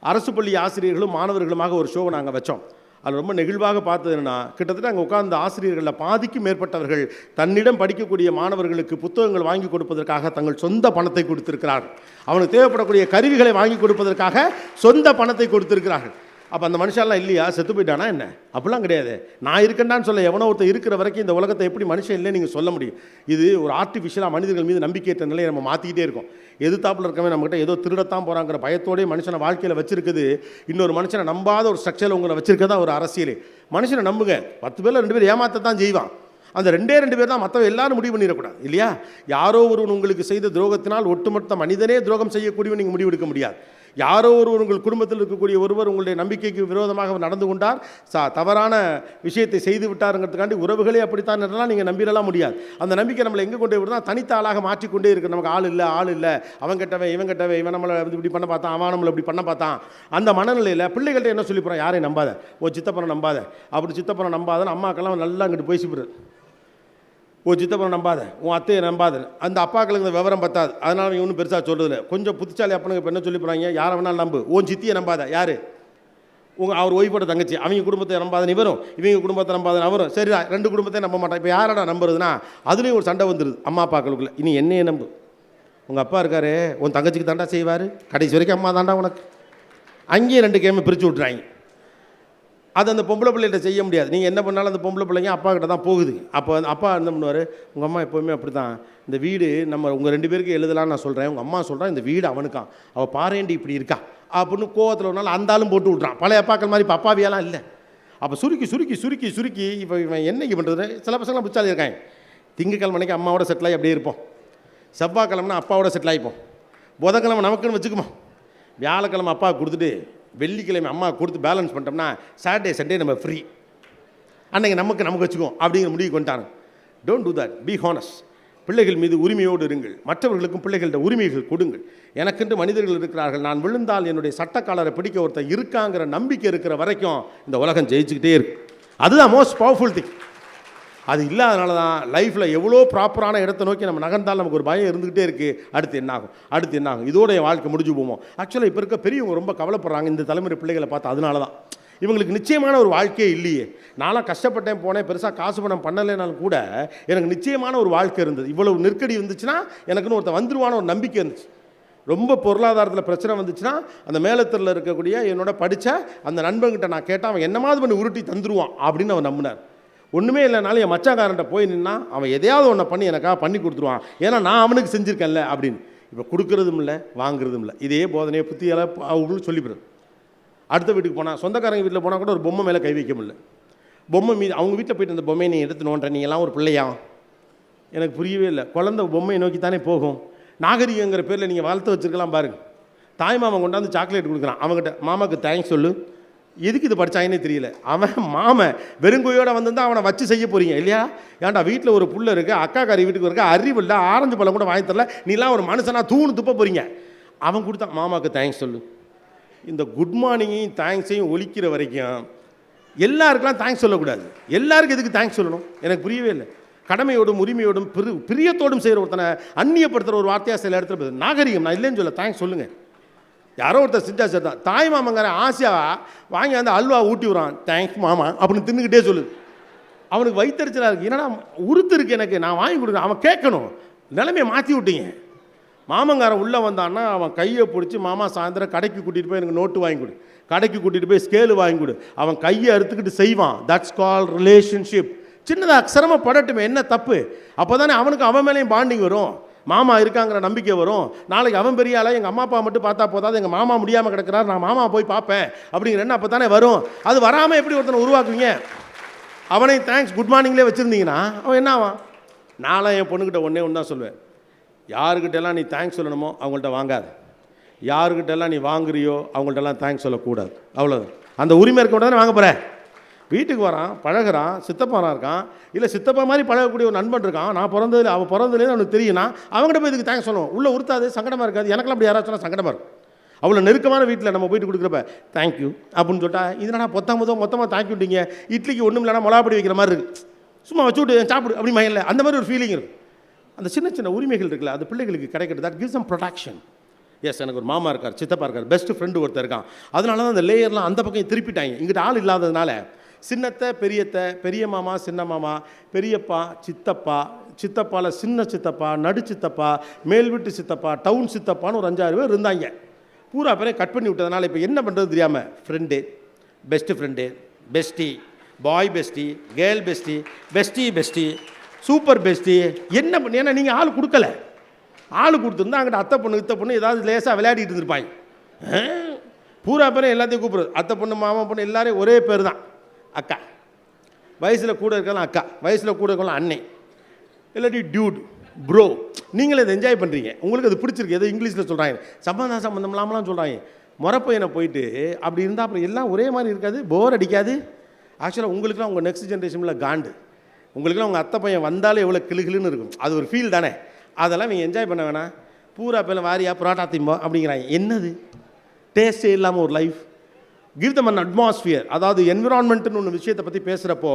அரசு பள்ளி ஆசிரியர்களும் மாணவர்களுமாக ஒரு ஷோவை நாங்கள் வச்சோம். அது ரொம்ப நெகிழ்வாக பார்த்ததுன்னா, கிட்டத்தட்ட அங்கே உட்கார்ந்த ஆசிரியர்களில் பாதிக்கும் மேற்பட்டவர்கள் தன்னிடம் படிக்கக்கூடிய மாணவர்களுக்கு புத்தகங்கள் வாங்கி கொடுப்பதற்காக தங்கள் சொந்த பணத்தை கொடுத்திருக்கிறார்கள். அவனுக்கு தேவைப்படக்கூடிய கருவிகளை வாங்கி கொடுப்பதற்காக சொந்த பணத்தை கொடுத்திருக்கிறார்கள். அப்போ அந்த மனுஷன்லாம் இல்லையா, செத்து போயிட்டானா என்ன? அப்படிலாம் கிடையாது. நான் இருக்கேன்டான்னு சொல்ல எவனோ ஒருத்தர் இருக்கிற வரைக்கும் இந்த உலகத்தை எப்படி மனுஷன் இல்லைன்னு நீங்கள் சொல்ல முடியும்? இது ஒரு ஆர்டிஃபிஷியலாக மனிதர்கள் மீது நம்பிக்கையற்ற நிலையை நம்ம மாற்றிக்கிட்டே இருக்கோம். எதிர்த்தாப்பில் இருக்கவே நம்மகிட்ட ஏதோ திருடத்தான் போகிறாங்கிற பயத்தோடய மனுஷனை வாழ்க்கையில் வச்சிருக்குது. இன்னொரு மனுஷனை நம்பாத ஒரு ஸ்ட்ரக்சரில் உங்களை வச்சிருக்கதா ஒரு அரசியல். மனுஷனை நம்புங்க, 10 பேரில் 2 பேர் ஏமாற்றத்தான் செய்வான். அந்த 2 பேர் தான் மற்றவங்க எல்லாரும் முடிவு பண்ணிடக்கூடாது இல்லையா? யாரோ ஒருவன் உங்களுக்கு செய்த துரோகத்தினால் ஒட்டுமொத்த மனிதனே துரோகம் செய்யக்கூடியவன் நீங்கள் முடிவெடுக்க முடியாது. யாரோ ஒருவர் உங்கள் குடும்பத்தில் இருக்கக்கூடிய ஒருவர் உங்களுடைய நம்பிக்கைக்கு விரோதமாக நடந்து கொண்டார், தவறான விஷயத்தை செய்து விட்டாருங்கிறதுக்காண்டி உறவுகளே அப்படித்தான் என்றால் நீங்கள் நம்பிடலாம் முடியாது. அந்த நம்பிக்கை நம்மளை எங்கே கொண்டு போய் தனித்த ஆளாக மாற்றிக்கொண்டே இருக்கு. நமக்கு ஆள் இல்லை, அவன் கெட்டவன் இவன் நம்மளை இப்படி பண்ண பார்த்தான், அவன் நம்மளை இப்படி பண்ண பார்த்தான். அந்த மனநிலையில் பிள்ளைகள்கிட்ட என்ன சொல்லி போகிறான், யாரையும் நம்பாத, சித்தப்பனை நம்பாத, அப்படி சித்தப்பனை நம்பாதன்னு அம்மாக்கெல்லாம் நல்லா அங்கிட்டு போய் சிப்பிடுறது. சித்தப்பனை நம்பாத, உன் அத்தையை நம்பாத. அந்த அப்பாக்களுக்கு இந்த விவரம் பத்தாது, அதனால் இவனு பெருசாக சொல்கிறதில்ல. கொஞ்சம் புத்திசாலி அப்பனுக்கு இப்போ என்ன சொல்லி போகிறாங்க, யாரை வேணாலும் நம்பு, சித்தியை நம்பாத. யார்? அவர் ஒய்ஃபோட தங்கச்சி. அவங்க குடும்பத்தை நம்பாதனி வரும், இவங்க குடும்பத்தை நம்பாதனி வரும். சரி, 2 குடும்பத்தையும் நம்ப மாட்டான். இப்போ யாரடா நம்புறதுன்னா அதுலேயும் ஒரு சண்டை வந்துடுது அம்மா அப்பாக்களுக்குள்ள. இனி என்னையே நம்பு, உங்கள் அப்பா இருக்காரு, உன் தங்கச்சிக்கு தாண்டா செய்வார், கடைசி வரைக்கும் அம்மா தாண்டா உனக்கு. அங்கேயும் 2 கேமை பிரித்து விட்றாங்க. அது அந்த பொம்பளை பிள்ளைகிட்ட செய்ய முடியாது. நீங்கள் என்ன பண்ணாலும் அந்த பொம்பளை பிள்ளைங்க அப்பா கிட்ட தான் போகுது. அப்போ அப்பா என்ன பண்ணுவார், உங்கள் அம்மா எப்போவுமே அப்படி தான், இந்த வீடு நம்ம உங்கள் 2 பேருக்கு எழுதலான்னு நான் சொல்கிறேன், உங்கள் அம்மா சொல்கிறேன் இந்த வீடு அவனுக்கான், அவள் பாரேண்டி இப்படி இருக்கா அப்படின்னு கோவத்தில் ஒரு நாள் அந்தாலும் போட்டு விட்றான். பழைய அப்பாக்கள் மாதிரி இப்போ அப்பாவியெல்லாம் இல்லை. அப்போ சுருக்கி இப்போ இவன் என்னைக்கு பண்ணுறது? சில பசங்களாம் புச்சாலி இருக்காங்க. திங்கக்கிழமைக்கு அம்மாவோட செட்டில் ஆகி அப்படியே இருப்போம், செவ்வாய்க்கிழமைனா அப்பாவோட செட்டில் ஆகிப்போம், புதன்கிழமை நமக்குன்னு வச்சுக்குமா, வியாழக்கிழமை அப்பாவுக்கு கொடுத்துட்டு வெள்ளிக்கிழமை அம்மா கொடுத்து பேலன்ஸ் பண்ணிட்டோம்னா சாட்டர்டே சண்டே நம்ம ஃப்ரீ, அன்றைக்கி நமக்கு வச்சுக்குவோம் அப்படிங்கிற முடிவு கொண்டாங்க. Don't do that, be honest. பிள்ளைகள் மீது உரிமையோடு இருங்கள், மற்றவர்களுக்கும் பிள்ளைகளோட உரிமைகள் கொடுங்கள். எனக்கென்று மனிதர்கள் இருக்கிறார்கள், நான் விழுந்தால் என்னுடைய சட்டக்காலரை பிடிக்க ஒருத்தர் இருக்காங்கிற நம்பிக்கை இருக்கிற வரைக்கும் இந்த உலகம் ஜெயிச்சுக்கிட்டே இருக்கு. அதுதான் மோஸ்ட் பவர்ஃபுல் திங். அது இல்லாதனால தான் லைஃப்பில் எவ்வளோ ப்ராப்பரான இடத்தை நோக்கி நம்ம நகர்ந்தால் நமக்கு ஒரு பயம் இருந்துக்கிட்டே இருக்குது. அடுத்து என்னாகும், இதோடைய வாழ்க்கை முடிஞ்சு போவோம். ஆக்சுவலாக இப்போ இருக்க பெரியவங்க ரொம்ப கவலைப்படுறாங்க இந்த தலைமுறை பிள்ளைகளை பார்த்து. அதனால தான் இவங்களுக்கு நிச்சயமான ஒரு வாழ்க்கையே இல்லையே. நான்லாம் கஷ்டப்பட்டேன், போனேன், பெருசாக காசு பணம் பண்ணலைனாலும் கூட எனக்கு நிச்சயமான ஒரு வாழ்க்கை இருந்தது. இவ்வளவு நெருக்கடி இருந்துச்சுன்னா எனக்குன்னு ஒருத்தர் வந்துருவான ஒரு நம்பிக்கை இருந்துச்சு. ரொம்ப பொருளாதாரத்தில் பிரச்சனை வந்துச்சுன்னா அந்த மேலத்தில் இருக்கக்கூடிய என்னோட படித்த அந்த நண்பன்கிட்ட நான் கேட்டால் அவன் என்னமாவது பண்ணி உருட்டி தந்துருவான் அப்படின்னு அவன் நம்பினார். ஒன்றுமே இல்லைனாலும் என் மச்சாக்காரன்ட்ட போய் நின்னா அவன் எதையாவது ஒன்றை பண்ணி எனக்காக பண்ணி கொடுத்துருவான், ஏன்னா நான் அவனுக்கு செஞ்சுருக்கேன்ல அப்படின்னு. இப்போ கொடுக்குறதும் இல்லை, வாங்குறதும் இல்லை. இதே போதனையை புத்தியெல்லாம் அவங்களுக்கு சொல்லிவிடுறது. அடுத்த வீட்டுக்கு போனால், சொந்தக்காரங்க வீட்டில் போனால் கூட ஒரு பொம்மை மேலே கை வைக்க முடியல. பொம்மை மீது அவங்க வீட்டில் போய்ட்டு அந்த பொம்மையை நீ எடுத்து நோன்ற, நீங்கள்லாம் ஒரு பிள்ளையா? எனக்கு புரியவே இல்லை. குழந்தை பொம்மையை நோக்கி தானே போகும். நாகரிகங்கிற பேரில் நீங்கள் வளர்த்து வச்சுருக்கலாம் பாருங்க. தாய்மாமன் கொண்டாந்து சாக்லேட் கொடுக்குறான், அவங்ககிட்ட மாமாவுக்கு தேங்க்ஸ் சொல்லு. எதுக்கு இது படித்தாங்கன்னே தெரியல. அவன் மாமன் வெறுங்கோயோடு வந்திருந்தால் அவனை வச்சு செய்ய போகிறீங்க இல்லையா? ஏன்டா வீட்டில் ஒரு புள்ள இருக்குது, அக்கா காரி வீட்டுக்கு இருக்க, அறிவு இல்லை, ஆரஞ்சு பழம் கூட வாங்கி தரல, நீலாம் ஒரு மனுஷனாக தூணு துப்ப போகிறீங்க. அவன் கொடுத்தான், மாமாவுக்கு தேங்க்ஸ் சொல்லு. இந்த குட் மார்னிங்கையும் தேங்க்ஸையும் ஒழிக்கிற வரைக்கும் எல்லாருக்கெல்லாம் தேங்க்ஸ் சொல்லக்கூடாது. எல்லாருக்கும் எதுக்கு தேங்க்ஸ் சொல்லணும்? எனக்கு புரியவே இல்லை. கடமையோடும் உரிமையோடும் பிரியத்தோடும் செய்கிற ஒருத்தனை அந்நியப்படுத்துகிற ஒரு வார்த்தையாக சில இடத்துல நாகரிகம். நான் இல்லைன்னு சொல்ல, தேங்க்ஸ் சொல்லுங்கள். யாரோ ஒருத்தர் செஞ்சா சரி தான். தாய் மாமங்கிற ஆசையாக வாங்கி அந்த அல்வா ஊட்டி விடுறான், தேங்க்ஸ் மாமா அப்படின்னு தின்னுக்கிட்டே சொல்லுது. அவனுக்கு வயிற்றுச்சலாக இருக்குது, என்னடா உறுத்து இருக்குது எனக்கு, நான் வாங்கி கொடுக்குறேன். அவன் கேட்கணும், நிலைமையை மாற்றி விட்டீங்க. மாமங்காரன் உள்ளே வந்தான்னா அவன் கையை பிடிச்சி, மாமா சாயந்தரம் கடைக்கு கூட்டிகிட்டு போய் எனக்கு நோட்டு வாங்கி கொடு, கடைக்கு கூட்டிகிட்டு போய் ஸ்கேலு வாங்கி கொடு. அவன் கையை அறுத்துக்கிட்டு செய்வான். That's call relationship. சின்னதாக சிரமப்படட்டுமே, என்ன தப்பு? அப்போ தானே அவனுக்கு அவன் மேலேயும் பாண்டிங் வரும், மாமா இருக்காங்கிற நம்பிக்கை வரும். நாளைக்கு அவன் பெரிய ஆளா, எங்கள் அம்மா அப்பா மட்டும் பார்த்தா போதாது, எங்கள் மாமா முடியாமல் கிடக்கிறார், நான் மாமா போய் பார்ப்பேன் அப்படிங்கிற எண்ணம் அப்போ தானே வரும். அது வராமல் எப்படி ஒருத்தனை உருவாக்குவீங்க? அவனை தேங்க்ஸ் குட் மார்னிங்லேயே வச்சுருந்தீங்கன்னா அவன் என்ன ஆவான்? நான்லாம் என் பொண்ணுக்கிட்ட ஒன்று தான் சொல்லுவேன், யாருக்கிட்டெல்லாம் நீ தேங்க்ஸ் சொல்லணுமோ அவங்கள்ட்ட வாங்காது, யாருக்கிட்டெல்லாம் நீ வாங்குறியோ அவங்கள்ட்டெல்லாம் தேங்க்ஸ் சொல்லக்கூடாது. அவ்வளோதான். அந்த உரிமை இருக்க தானே வாங்க போகிறேன். வீட்டுக்கு வரான், பழகிறான், சித்தப்பானா இருக்கான், இல்லை சித்தப்பா மாதிரி பழகக்கூடிய ஒரு நண்பன் இருக்கான், நான் அவன் பிறந்ததுலேருந்து அவனுக்கு தெரியும்னா அவங்ககிட்ட போய் இதுக்கு தேங்க்ஸ் சொல்லணும். உள்ளே உறுத்தாது, சங்கடமாக இருக்காது. எனக்கெல்லாம் அப்படி யாராச்சும் சொன்னால் சங்கடமாக இருக்கும். அவ்வளோ நெருக்கமான வீட்டில் நம்ம போயிட்டு கொடுக்குறப்ப தேங்க்யூ அப்படின்னு சொல்லிட்டா, இதனா மொத்தமாக தேங்க்யூட்டிங்க, இட்லிக்கு ஒன்றும் இல்லைனா மிளகாப்பொடி வைக்கிற மாதிரி இருக்குது, சும்மா வச்சு விட்டு சாப்பிடு அப்படி மயில, அந்த மாதிரி ஒரு ஃபீலிங் இருக்குது. அந்த சின்ன சின்ன உரிமைகள் இருக்குல்ல, அது பிள்ளைகளுக்கு கிடைக்கிறது. That gives some protection. Yes, எனக்கு ஒரு மாமா இருக்கார், சித்தப்பா இருக்கார், பெஸ்ட் ஃப்ரெண்டு ஒருத்தர் இருக்கான். அதனால தான் அந்த லேயர்லாம் அந்த பக்கம் திருப்பிட்டாங்க. இங்கிட்ட ஆள் இல்லாததுனால சின்னத்தை பெரியத்தை, பெரிய மாமா சின்ன மாமா, பெரியப்பா சித்தப்பா, சித்தப்பாவில் சின்ன சித்தப்பா, நடு சித்தப்பா, மேல் வீட்டு சித்தப்பா, டவுன் சித்தப்பான்னு ஒரு 5-6 பேர் இருந்தாங்க. பூரா பேரை கட் பண்ணி விட்டதுனால இப்போ என்ன பண்ணுறது தெரியாமல் friend, best friend, bestie, boy bestie, girl bestie, bestie, super bestie. என்ன பண்ணி, ஏன்னா நீங்கள் ஆள் கொடுக்கல. ஆள் கொடுத்துருந்தா அங்கிட்ட அத்தை பொண்ணு இத்த பொண்ணு ஏதாவது லேசாக விளையாடிட்டு இருந்திருப்பாங்க. பூரா பேரும் எல்லாத்தையும் கூப்பிடுறது அத்தை பொண்ணு மாமா பொண்ணு எல்லாரையும் ஒரே பேர் தான் அக்கா. வயசில் கூட இருக்கலாம் அக்கா, வயசில் கூட இருக்கலாம் அண்ணே, இல்லாட்டி டியூட், ப்ரோ. நீங்களே இதை என்ஜாய் பண்ணுறீங்க, உங்களுக்கு அது பிடிச்சிருக்கு. ஏதோ இங்கிலீஷில் சொல்கிறாங்க, சம்பந்தம் இல்லாமலாம் சொல்கிறாங்க. முறப்பையனை போயிட்டு அப்படி இருந்தால் அப்புறம் எல்லாம் ஒரே மாதிரி இருக்காது, போர் அடிக்காது. ஆக்சுவலாக உங்களுக்குலாம் உங்கள் நெக்ஸ்ட் ஜென்ரேஷனில் காண்டு, உங்களுக்குலாம் உங்கள் அத்தை பையன் வந்தாலே எவ்வளோ கிளுகிளுன்னு இருக்கும். அது ஒரு ஃபீல் தானே, அதெல்லாம் நீங்கள் என்ஜாய் பண்ண வேணாம். பூரா பேர் வாரியா புரோட்டா திம்போ அப்படிங்கிறாங்க. என்னது டேஸ்ட்டே இல்லாமல் ஒரு life. Give them an atmosphere. அதாவது என்விரான்மெண்ட்டுன்னு ஒன்று விஷயத்தை பற்றி பேசுகிறப்போ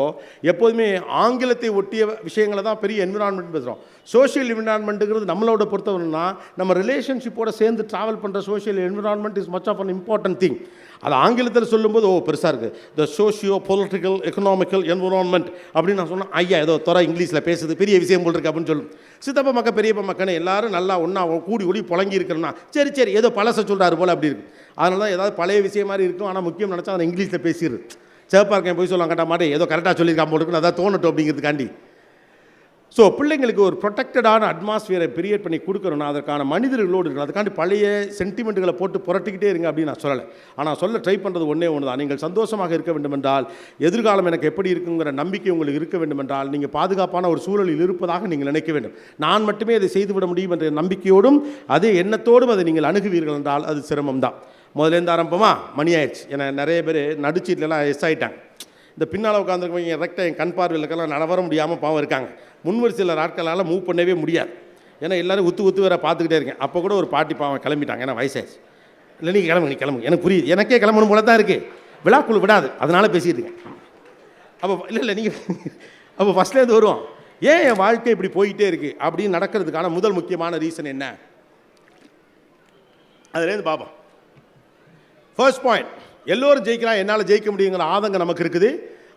எப்போதுமே ஆங்கிலத்தை ஒட்டிய விஷயங்களை தான் பெரிய என்விரான்மெண்ட் பேசுகிறோம். சோஷியல் என்விரான்மெண்ட்டுங்கிறது நம்மளோட பொறுத்தவரைனா நம்ம ரிலேஷன்ஷிப்போட சேர்ந்து ட்ராவல் பண்ணுற social environment is much of an important thing. அது ஆங்கிலத்தில் சொல்லும்போது பெருசாக இருக்குது. The socio political economical environment அப்படின்னு நான் சொன்னேன். ஐயா ஏதோ இங்கிலீஷில் பேசுது, பெரிய விஷயம் போல் இருக்குது அப்படின்னு சொல்லும். சித்தப்பா மக்கள் பெரியப்பா மக்கள் எல்லாரும் நல்லா ஒன்றா கூடி புழங்கி இருக்கிறோன்னா சரி ஏதோ பழச சொல்கிறாரு போல் அப்படி இருக்குது. அதனால தான் ஏதாவது பழைய விஷயம் மாதிரி இருக்கும், ஆனால் முக்கியம் நினச்சா அதை இங்கிலீஷில் பேசிடுது. சேப்பாக இருக்கேன் போய் சொல்லுவாங்க, கேட்டால் மாட்டே ஏதோ கரெக்டாக சொல்லியிருக்கான் போல் இருக்குன்னு அதான் தோணட்டும் அப்படிங்கிறதுக்காண்டி. ஸோ பிள்ளைங்களுக்கு ஒரு ப்ரொடெக்டடான அட்மாஸ்பியரை கிரியேட் பண்ணி கொடுக்கணும்னா அதற்கான மனிதர்களோடு இருக்கணும். அதுக்காண்டி பழைய சென்டிமெண்ட்டுகளை போட்டு புரட்டிக்கிட்டே இருங்க அப்படின்னு நான் சொல்லலை. ஆனால் சொல்ல ட்ரை பண்ணுறது ஒன்றே ஒன்று தான். நீங்கள் சந்தோஷமாக இருக்க வேண்டுமென்றால், எதிர்காலம் எனக்கு எப்படி இருக்குங்கிற நம்பிக்கை உங்களுக்கு இருக்க வேண்டுமென்றால், நீங்கள் பாதுகாப்பான ஒரு சூழலில் இருப்பதாக நீங்கள் நினைக்க வேண்டும். நான் மட்டுமே அதை செய்துவிட முடியும் என்ற நம்பிக்கையோடும் அதே எண்ணத்தோடும் அதை நீங்கள் அணுகுவீர்கள் என்றால் அது சிரமம் தான். முதலேருந்து ஆரம்பமா மணி ஆயிடுச்சு. ஏன்னா நிறைய பேர் நடுச்சீட்லாம் எஸ் ஆகிட்டாங்க. இந்த பின்னால் உட்காந்துருக்கவங்க ரெக்டாக என் கண் பார்வையிலக்கெல்லாம் நடவர முடியாமல் பாவம் இருக்காங்க. முன்வரிசையில் ஆட்களால் மூவ் பண்ணவே முடியாது. ஏன்னா எல்லோரும் உத்து வேற பார்த்துக்கிட்டே இருக்கேன். அப்போ கூட ஒரு பாட்டி பாவம் கிளம்பிட்டாங்க, ஏன்னா வயசாச்சு. இல்லை நீங்கள் கிளம்புங்க எனக்கு புரியுது, எனக்கே கிளம்பணும் போல தான் இருக்குது, விழாக்குழு விடாது, அதனால் பேசிகிட்டு இருக்கேன். அப்போ இல்லை நீங்கள் அப்போ ஃபஸ்ட்லேருந்து வருவோம். ஏன் என் வாழ்க்கை இப்படி போயிட்டே இருக்குது அப்படின்னு நடக்கிறதுக்கான முதல் முக்கியமான ரீசன் என்ன, அதுலேருந்து பார்ப்போம். ஃபர்ஸ்ட் பாயிண்ட், எல்லோரும் ஜெயிக்கலாம், என்னால் ஜெயிக்க முடியுங்கிற ஆதங்கம் நமக்கு இருக்குது.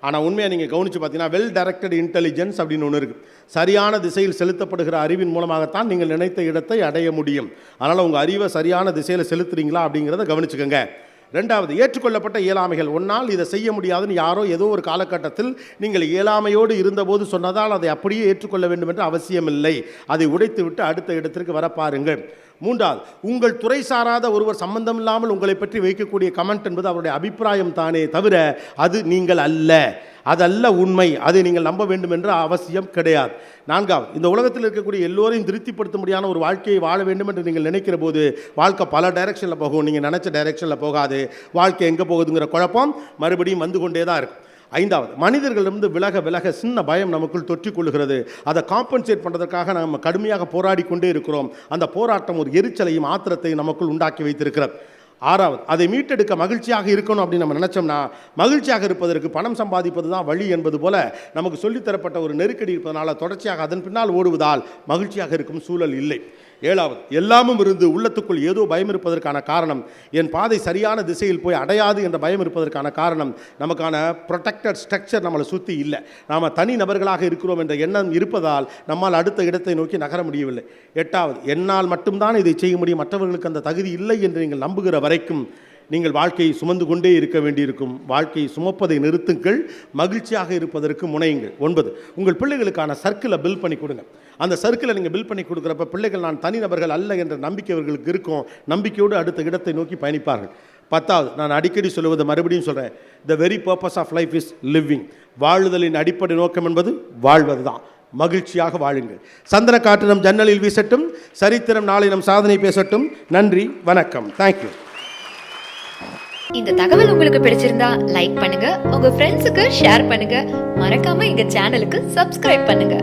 ஆனால் உண்மையாக நீங்கள் கவனித்து பார்த்தீங்கன்னா வெல் டைரக்டட் இன்டெலிஜென்ஸ் அப்படின்னு ஒன்று இருக்குது. சரியான திசையில் செலுத்தப்படுகிற அறிவின் மூலமாகத்தான் நீங்கள் நினைத்த இடத்தை அடைய முடியும். அதனால் உங்கள் அறிவை சரியான திசையில் செலுத்துறீங்களா அப்படிங்கிறத கவனிச்சுக்கோங்க. ரெண்டாவது, ஏற்றுக்கொள்ளப்பட்ட இயலாமைகள். ஒன்றால் இதை செய்ய முடியாதுன்னு யாரோ ஏதோ ஒரு காலகட்டத்தில் நீங்கள் இயலாமையோடு இருந்தபோது சொன்னதால் அதை அப்படியே ஏற்றுக்கொள்ள வேண்டும் என்று அவசியமில்லை. அதை உடைத்து விட்டு அடுத்த இடத்திற்கு வர பாருங்கள். மூன்றாவது, உங்கள் துறை சாராத ஒருவர் சம்பந்தம் இல்லாமல் உங்களை பற்றி வைக்கக்கூடிய கமெண்ட் என்பது அவருடைய அபிப்பிராயம் தானே தவிர அது நீங்கள் அல்ல, அதல்ல உண்மை. அதை நீங்கள் நம்ப வேண்டும் என்ற அவசியம் கிடையாது. நான்காவது, இந்த உலகத்தில் இருக்கக்கூடிய எல்லோரையும் திருப்திப்படுத்த முடியாத ஒரு வாழ்க்கையை வாழ வேண்டும் என்று நீங்கள் நினைக்கிற போது வாழ்க்கை பல டைரெக்ஷனில் போகும், நீங்கள் நினச்ச டைரெக்ஷனில் போகாது. வாழ்க்கை எங்கே போகுதுங்கிற குழப்பம் மறுபடியும் வந்து கொண்டே தான் இருக்கும். ஐந்தாவது, மனிதர்களிடமிருந்து விலக சின்ன பயம் நமக்குள் தொற்றிக்கொள்கிறது. அதை காம்பன்சேட் பண்ணுறதுக்காக நம்ம கடுமையாக போராடி கொண்டே இருக்கிறோம். அந்த போராட்டம் ஒரு எரிச்சலையும் ஆத்திரத்தையும் நமக்குள் உண்டாக்கி வைத்திருக்கிறது. ஆறாவது, அதை மீட்டெடுக்க மகிழ்ச்சியாக இருக்கணும் அப்படின்னு நம்ம நினச்சோம்னா, மகிழ்ச்சியாக இருப்பதற்கு பணம் சம்பாதிப்பது தான் வழி என்பது போல நமக்கு சொல்லித்தரப்பட்ட ஒரு நெருக்கடி இருப்பதனால தொடர்ச்சியாக அதன் பின்னால் ஓடுவதால் மகிழ்ச்சியாக இருக்கும் சூழல் இல்லை. ஏழாவது, எல்லாமும் இருந்து உள்ளத்துக்குள் ஏதோ பயம் இருப்பதற்கான காரணம், என் பாதை சரியான திசையில் போய் அடையாது என்ற பயம் இருப்பதற்கான காரணம், நமக்கான ப்ரொடெக்டட் ஸ்ட்ரக்சர் நம்மளை சுற்றி இல்லை. நாம் தனி நபர்களாக இருக்கிறோம் என்ற எண்ணம் இருப்பதால் நம்மால் அடுத்த இடத்தை நோக்கி நகர முடியவில்லை. எட்டாவது, என்னால் மட்டும்தான் இதை செய்ய முடியும், மற்றவர்களுக்கு அந்த தகுதி இல்லை என்று நீங்கள் நம்புகிற வரைக்கும் நீங்கள் வாழ்க்கையை சுமந்து கொண்டே இருக்க வேண்டியிருக்கும். வாழ்க்கையை சுமப்பதை நிறுத்துங்கள், மகிழ்ச்சியாக இருப்பதற்கு முனையுங்கள். 9, உங்கள் பிள்ளைகளுக்கான சர்க்கிளை பில்ட் பண்ணி கொடுங்க. அந்த சர்க்கிளை நீங்கள் பில்ட் பண்ணி கொடுக்குறப்ப பிள்ளைகள் நான் தனிநபர்கள் அல்ல என்ற நம்பிக்கை அவர்களுக்கு இருக்கும். நம்பிக்கையோடு அடுத்த இடத்தை நோக்கி பயணிப்பார்கள். 10வது, நான் அடிக்கடி சொல்லுவதை மறுபடியும் சொல்கிறேன், the very purpose of life is living. வாழுதலின் அடிப்படை நோக்கம் என்பது வாழ்வது தான். மகிழ்ச்சியாக வாழுங்கள். சந்திர காற்று நம் ஜன்னலில் வீசட்டும், சரித்திரம் நாளை நம் சாதனை பேசட்டும். நன்றி, வணக்கம், தேங்க்யூ. இந்த தகவல் உங்களுக்கு பிடிச்சிருந்தா லைக் பண்ணுங்க, உங்க ஃப்ரெண்ட்ஸுக்கு ஷேர் பண்ணுங்க, மறக்காம எங்க சேனலுக்கு சப்ஸ்கிரைப் பண்ணுங்க.